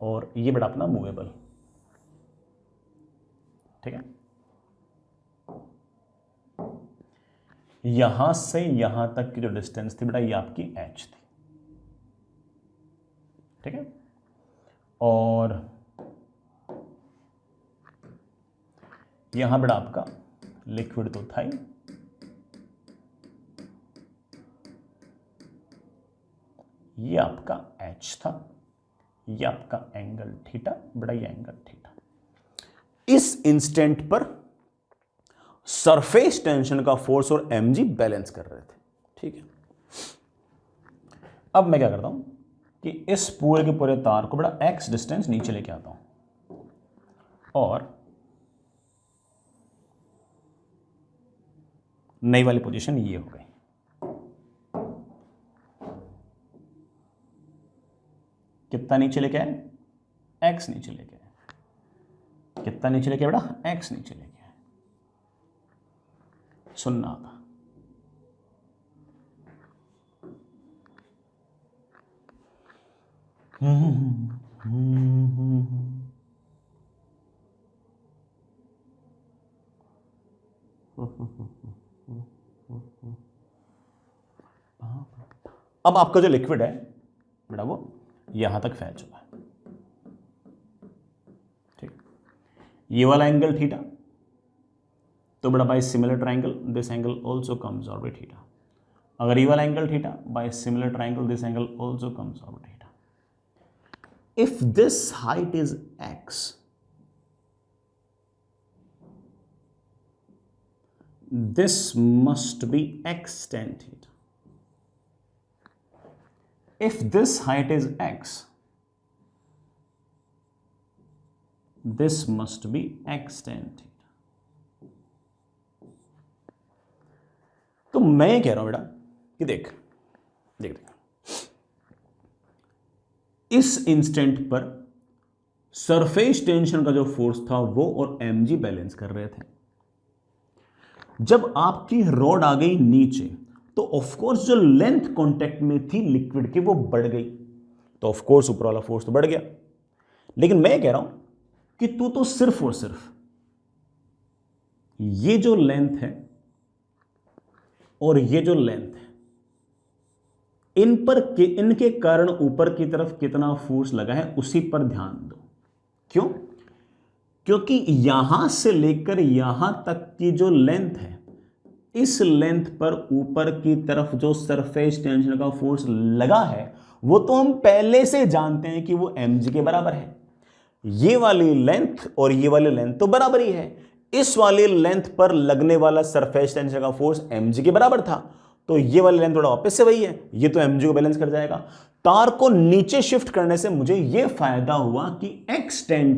और ये बड़ा अपना मूवेबल, ठीक है। यहां से यहां तक की जो डिस्टेंस थी बेटा ये आपकी h थी, ठीक है। और यहां बेटा आपका लिक्विड तो था ही, ये आपका h था, ये आपका एंगल थीटा, बड़ा ये एंगल थीटा। इस इंस्टेंट पर सरफेस टेंशन का फोर्स और mg बैलेंस कर रहे थे, ठीक है। अब मैं क्या करता हूं कि इस पूरे के पूरे तार को बड़ा x डिस्टेंस नीचे लेके आता हूं और नई वाली पोजीशन ये हो गई। कितना नीचे लेके आए? x नीचे लेके आए। कितना नीचे लेके आए बेटा? x नीचे लेके आए। सुनना था, अब आपका जो लिक्विड है बेटा वो यहां तक फैल चुका है, ठीक। ये वाला एंगल थीटा, तो बेटा by similar triangle this angle also comes out by theta. अगर ये वाला angle theta, by similar triangle this angle also comes out by theta. If this height is x, this must be x tan theta. If this height is x, this must be x tan theta. तो मैं कह रहा हूं बेटा कि देख देख देख, इस इंस्टेंट पर सरफेस टेंशन का जो फोर्स था वो और mg बैलेंस कर रहे थे। जब आपकी रॉड आ गई नीचे तो ऑफकोर्स जो लेंथ कांटेक्ट में थी लिक्विड की वो बढ़ गई, तो ऑफकोर्स ऊपर वाला फोर्स तो बढ़ गया। लेकिन मैं कह रहा हूं कि तू तो सिर्फ और सिर्फ ये जो लेंथ है और ये जो लेंथ है इन पर इनके कारण ऊपर की तरफ कितना फोर्स लगा है उसी पर ध्यान दो। क्यों? क्योंकि यहां से लेकर यहां तक की जो लेंथ है, इस लेंथ पर ऊपर की तरफ जो सरफेस टेंशन का फोर्स लगा है वो तो हम पहले से जानते हैं कि वो mg के बराबर है। ये वाली लेंथ और ये वाली लेंथ तो बराबर ही है। इस वाली लेंथ पर लगने वाला सरफेस टेंशन का फोर्स mg के बराबर था, तो ये वाली लेंथ थोड़ा वापस से वही है, ये तो mg को बैलेंस कर जाएगा। तार को नीचे शिफ्ट करने से मुझे ये फायदा हुआ कि x tan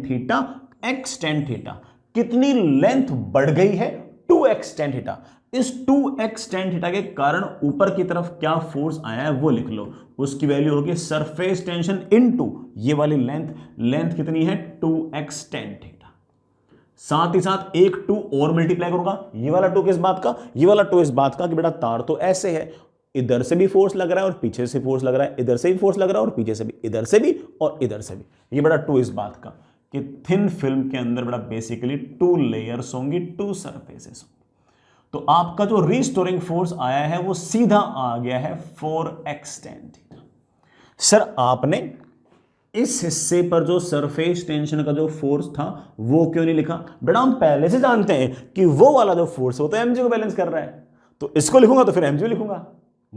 थीटा कितनी लेंथ बढ़ गई है? 2x tan theta. इस 2x tan थीटा के कारण ऊपर की तरफ क्या फोर्स आया है वो लिख लो, उसकी वैल्यू होगी सरफेस टेंशन इनटू ये वाली लेंथ कितनी है? 2x tan theta. साथ ही साथ एक 2 और मल्टीप्लाई करूंगा। ये वाला 2 किस बात का? ये वाला 2 इस बात का कि बेटा तार तो ऐसे है, इधर से भी फोर्स लग रहा है और पीछे से फोर्स लग रहा है, इधर से भी फोर्स लग रहा है और पीछे से भी, इधर से भी और इधर से भी। ये बड़ा 2 इस बात का कि थिन फिल्म के अंदर बड़ा बेसिकली 2 लेयर्स होंगी, 2 सरफेसेस होंगी। तो आपका जो रिस्टोरिंग फोर्स आया है वो सीधा आ गया है 4x tan थीटा। सर आपने इस हिस्से पर जो सरफेस टेंशन का जो फोर्स था वो क्यों नहीं लिखा? बेटा हम पहले से जानते हैं कि वो वाला जो फोर्स होता है mg को बैलेंस कर रहा है, तो इसको लिखूंगा तो फिर mg लिखूंगा।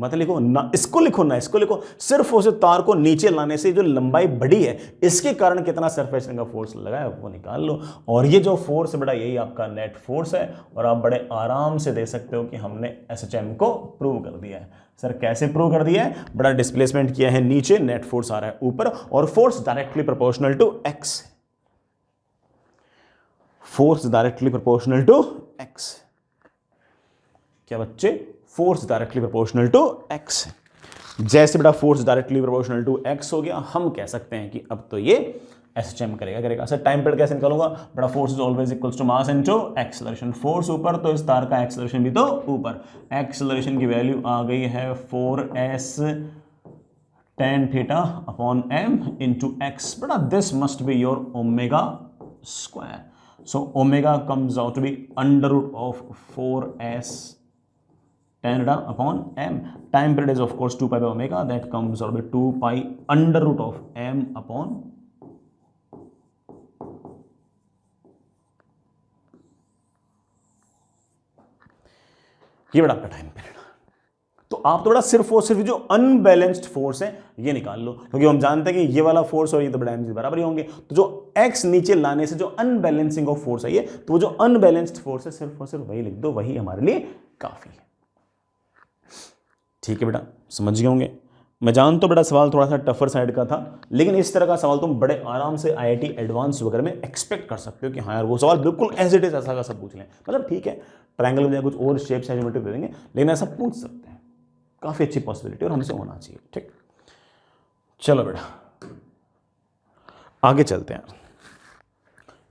मत लिखो ना, इसको लिखो ना, इसको लिखो। सिर्फ उस तार को नीचे लाने से जो लंबाई बढ़ी है इसके कारण कितना सरफेस टेंशन का फोर्स लगा है वो निकाल लो। और ये जो फोर्स है बेटा यही आपका नेट फोर्स है। और आप बड़े आराम से देख सकते हो कि हमने एसएचएम को प्रूव कर दिया है। सर कैसे प्रूव कर दिया है? बड़ा डिस्प्लेसमेंट किया है नीचे, नेट फोर्स आ रहा है ऊपर, और force directly proportional to x. Force directly proportional to x. क्या बच्चे? Force directly proportional to x. जैसे बेटा force directly proportional to x हो गया, हम कह सकते हैं कि अब तो ये एसएचएम करेगा। सर टाइम पीरियड कैसे निकालूंगा? बड़ा force is always equals to mass into acceleration. Force ऊपर तो इस तार का एक्सेलरेशन भी तो ऊपर। एक्सेलरेशन की वैल्यू आ गई है 4s tan theta upon m into x. बड़ा this must be your omega square. So omega comes out to be under root of 4s tan theta upon m. Time period is of course 2 pi by omega, that comes out to be 2 pi under root of m upon ये बड़ा आपका टाइम पीरियड। तो आप तो बड़ा सिर्फ और सिर्फ जो अनबैलेंस्ड फोर्स है ये निकाल लो, क्योंकि हम जानते हैं कि ये वाला फोर्स और ये तो बड़ा एम बराबर ही होंगे। तो जो एक्स नीचे लाने से जो अनबैलेंसिंग ऑफ फोर्स है ये, तो वो जो अनबैलेंस्ड फोर्स है सिर्फ और सिर्फ वही लिख दो, वही हमारे लिए काफी है। ठीक है बेटा, समझ गए होंगे। मैं जानता हूं बेटा सवाल थोड़ा सा टफर साइड का था, लेकिन इस तरह का सवाल तुम बड़े आराम से आईआईटी एडवांस वगैरह में एक्सपेक्ट कर सकते हो कि हाँ यार वो सवाल बिल्कुल एज इट इज ऐसा का सब पूछ लें। मतलब ठीक है, ट्रायंगल में कुछ और शेप्स ज्योमेट्री दे देंगे, लेकिन ऐसा पूछ सकते हैं, काफी अच्छी पॉसिबिलिटी और हमसे होना चाहिए। ठीक, चलो बेटा आगे चलते हैं।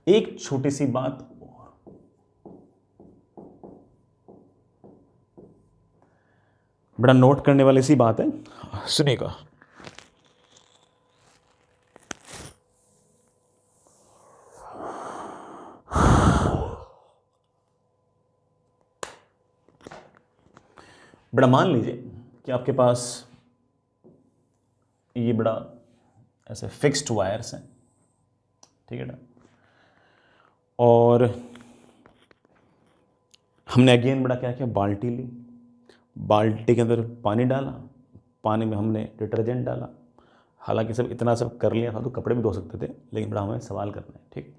एक छोटी सी बात और, बड़ा नोट करने वाली सी बात है, सुनिएगा। बड़ा मान लीजिए कि आपके पास ये बड़ा ऐसे फिक्स्ड वायर्स हैं, ठीक है ना, और हमने अगेन बड़ा क्या किया, बाल्टी ली, बाल्टी के अंदर पानी डाला, पानी में हमने डिटर्जेंट डाला। हालांकि सब इतना सब कर लिया था तो कपड़े भी धो सकते थे, लेकिन बड़ा हमें सवाल करना है। ठीक,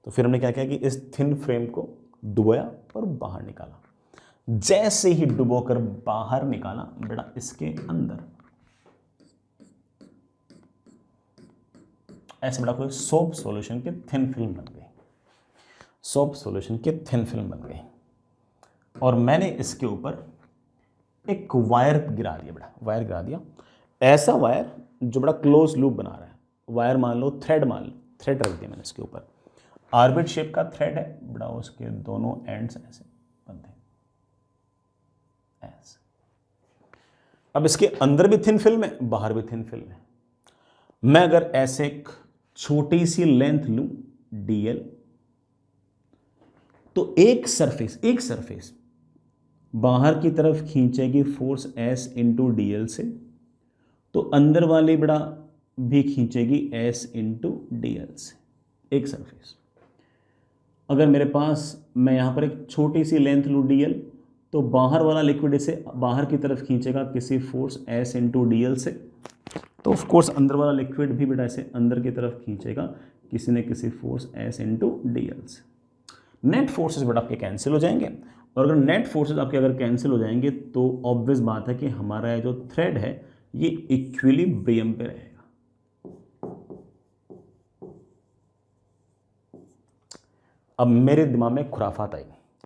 तो फिर हमने क्या किया कि इस थिन फ्रेम को डुबोया और बाहर निकाला। जैसे ही डुबोकर बाहर निकाला बेटा, इसके अंदर ऐसे बड़ा कोई सोप सॉल्यूशन के थिन फिल्म बन गई, सोप सॉल्यूशन के थिन फिल्म बन गई, और मैंने इसके ऊपर एक वायर गिरा दिया। बेटा वायर गिरा दिया, ऐसा वायर जो बड़ा क्लोज लूप बना रहा है। वायर मान लो, थ्रेड मान लो, थ्रेड रख दिया मैंने इसके ऊपर, आर्बिट शेप का थ्रेड है बड़ा, उसके दोनों एंड्स ऐसे बनते हैं ऐसे। अब इसके अंदर भी थिन फिल्म है, बाहर भी थिन फिल्म है। मैं अगर ऐसे एक छोटी सी लेंथ लूं dl, तो एक सरफेस बाहर की तरफ खींचेगी फोर्स s इंटू dl से, तो अंदर वाली बड़ा भी खींचेगी s इंटू dl से, एक सरफेस। अगर मेरे पास मैं यहां पर एक छोटी सी लेंथ लूं dl, तो बाहर वाला लिक्विड इसे बाहर की तरफ खींचेगा किसी फोर्स s इंटू dl से, तो ऑफ कोर्स अंदर वाला लिक्विड भी बेटा इसे अंदर की तरफ खींचेगा किसी न किसी फोर्स s इंटू dl से। नेट फोर्सेस बेटा आपके कैंसिल हो जाएंगे, और अगर नेट फोर्सेस आपके अगर कैंसिल हो जाएंगे तो ऑब्वियस बात है कि हमारा जो थ्रेड है ये इक्विलिब्रियम पे रहेगा। अब मेरे दिमाग में खुराफात आई,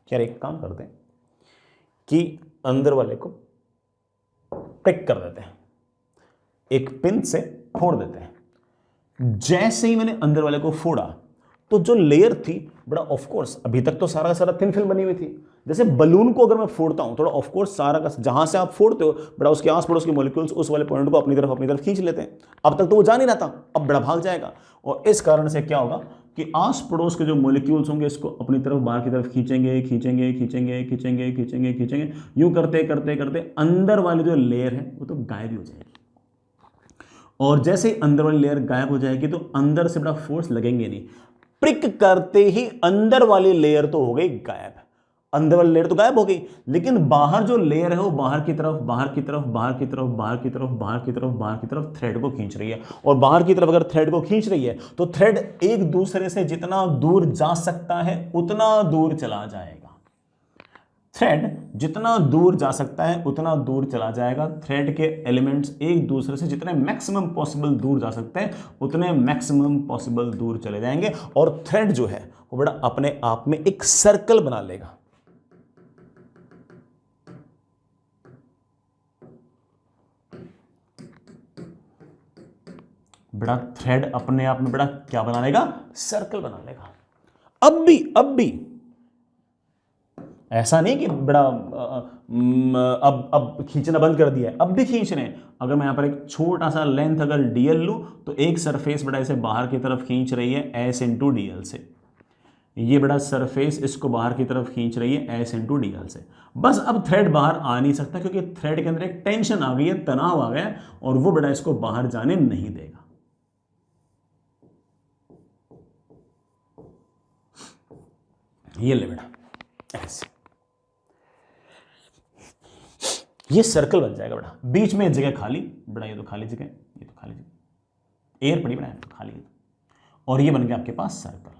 क्या एक काम करते हैं कि अंदर वाले को पिक कर देते हैं, एक पिन से फोड़ देते हैं। जैसे ही मैंने अंदर वाले को फोड़ा तो जो लेयर थी बड़ा, ऑफ कोर्स अभी तक तो सारा का सारा थिन फिल्म बनी हुई थी। जैसे बलून को अगर मैं फोड़ता हूं थोड़ा, ऑफ कोर्स सारा का जहां से आप फोड़ते हो बड़ा उसके आस पड़ोस के मॉलिक्यूल्स उस वाले पॉइंट को अपनी तरफ खींच लेते हैं। अब तक तो वो जा नहीं रहा था, अब बड़ा भाग जाएगा, और इस कारण से क्या होगा कि आस पड़ोस के जो मॉलिक्यूल्स होंगे इसको अपनी तरफ बाहर की तरफ खींचेंगे। यूं करते करते करते अंदर वाली जो लेयर है वो तो गायब ही हो जाएगी, और जैसे ही अंदर वाली लेयर गायब हो जाएगी तो अंदर से बड़ा फोर्स लगेंगे नहीं। प्रिक करते ही अंदर वाली लेयर तो हो गई गायब। अंदर वाली लेयर तो गायब हो गई, लेकिन बाहर जो लेयर है वो बाहर की तरफ बाहर की तरफ बाहर की तरफ बाहर की तरफ बाहर की तरफ बाहर की तरफ थ्रेड को खींच रही है। और बाहर की तरफ अगर थ्रेड को खींच रही है तो थ्रेड एक दूसरे से जितना दूर जा सकता है उतना दूर चला जाएगा। थ्रेड जितना दूर जा सकता है उतना दूर चला जाएगा। थ्रेड के एलिमेंट्स एक दूसरे से जितने मैक्सिमम पॉसिबल दूर जा सकते हैं उतने मैक्सिमम पॉसिबल दूर चले जाएंगे। और थ्रेड जो है वो बड़ा अपने आप में एक सर्कल बना लेगा। बड़ा थ्रेड अपने आप में बड़ा क्या बना लेगा? सर्कल बना लेगा। अब भी ऐसा नहीं कि बड़ा अब खींचना बंद कर दिया है, अब भी खींच रहे हैं। अगर मैं यहां पर एक छोटा सा लेंथ अगर डीएल लूं तो एक सरफेस बड़ा इसे बाहर की तरफ खींच रही है एस इंटू डीएल से। ये बड़ा सरफेस इसको बाहर की तरफ खींच रही है एस इंटू डीएल से। बस अब थ्रेड बाहर आ नहीं सकता क्योंकि थ्रेड के अंदर एक टेंशन आ गई है, तनाव आ गया और वो बड़ा इसको बाहर जाने नहीं देगा। ये ले बेटा ऐसे, ये सर्कल बन जाएगा बेटा। बीच में जगह खाली बड़ा, ये तो खाली जगह, ये तो खाली जगह, एयर पड़ी बड़ा, तो खाली है। और ये बन गया आपके पास सर्कल।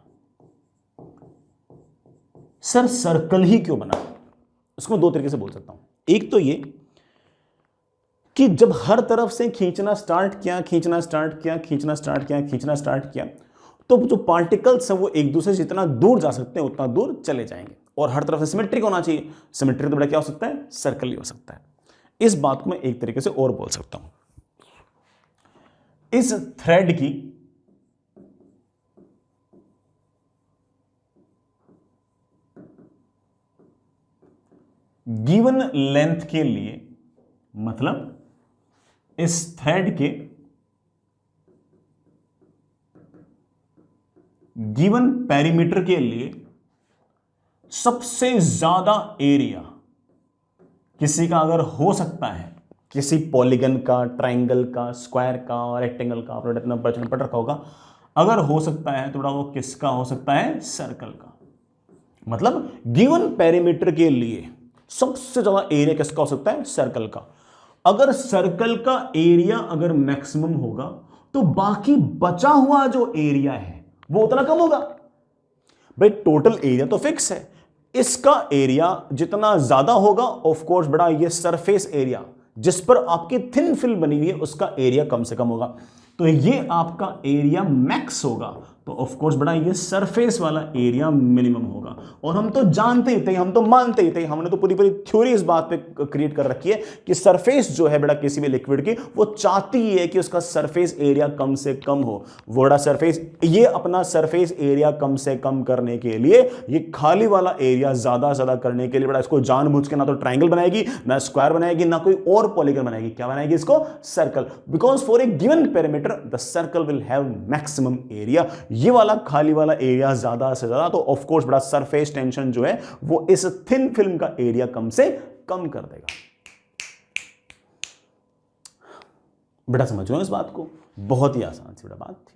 सर सर्कल ही क्यों बना? इसको मैं दो तरीके से बोल सकता हूं। एक तो ये कि जब हर तरफ से खींचना स्टार्ट किया तो जो पार्टिकल्स हैं वो एक दूसरे से जितना दूर जा सकते हैं उतना दूर चले जाएंगे। और हर तरफ से सिमेट्रिक होना चाहिए। सिमेट्रिक तो बड़ा क्या हो सकता है? सर्कल ही हो सकता है। इस बात को मैं एक तरीके से और बोल सकता हूं। इस थ्रेड की गिवन लेंथ के लिए, मतलब इस थ्रेड के गिवन पेरीमीटर के लिए सबसे ज्यादा एरिया किसी का अगर हो सकता है, किसी पॉलीगन का, ट्रायंगल का, स्क्वायर का, रेक्टेंगल का, आपने इतना प्रश्न पढ़ रखा होगा, अगर हो सकता है तो बड़ा वो किसका हो सकता है? सर्कल का। मतलब गिवन पेरीमीटर के लिए सबसे ज्यादा एरिया किसका हो सकता है? सर्कल का। अगर सर्कल का एरिया अगर मैक्सिमम होगा तो बाकी बचा हुआ जो एरिया है वो उतना कम होगा। भाई टोटल एरिया तो फिक्स है, इसका एरिया जितना ज्यादा होगा ऑफ कोर्स बड़ा ये सरफेस एरिया जिस पर आपकी थिन फिल्म बनी हुई है उसका एरिया कम से कम होगा। तो ये आपका एरिया मैक्स होगा, तो ऑफ कोर्स बड़ा ये सरफेस वाला एरिया मिनिमम होगा। और हम तो जानते ही थे, हम तो मानते ही थे, हमने तो पूरी पूरी थ्योरी इस बात पे क्रिएट कर रखी है कि सरफेस जो है बड़ा किसी भी लिक्विड की वो चाहती है कि उसका सरफेस एरिया कम से कम हो। वो बड़ा सरफेस, ये अपना सरफेस एरिया कम से कम करने के लिए, ये खाली वाला एरिया ज्यादा ज्यादा करने के लिए बड़ा इसको जानबूझ के ना तो ट्रायंगल बनाएगी, ना स्क्वायर बनाएगी, ना कोई और पॉलीगन बनाएगी। क्या बनाएगी? इसको circle. Because for a given perimeter the circle will have maximum area. ये वाला खाली वाला एरिया ज्यादा से ज्यादा, तो ऑफ कोर्स बड़ा सरफेस टेंशन जो है वो इस थिन फिल्म का एरिया कम से कम कर देगा। बेटा समझ लो इस बात को, बहुत ही आसान सी बड़ा बात थी।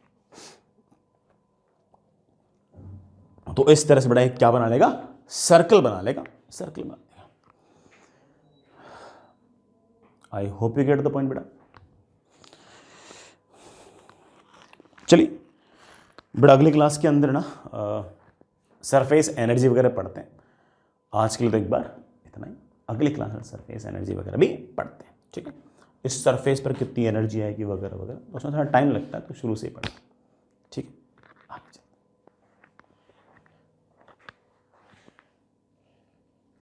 तो इस तरह से बड़ा क्या बना लेगा? सर्कल बना लेगा, सर्कल बना लेगा। आई hope you get the point बेटा। चलिए बड़ा अगली क्लास के अंदर ना सरफेस एनर्जी वगैरह पढ़ते हैं। आज के लिए तो एक बार इतना ही, अगली क्लास में सरफेस एनर्जी वगैरह भी पढ़ते हैं। ठीक है, इस सरफेस पर कितनी एनर्जी आएगी वगैरह वगैरह, उसमें थोड़ा टाइम लगता है तो शुरू से ही पढ़ते हैं।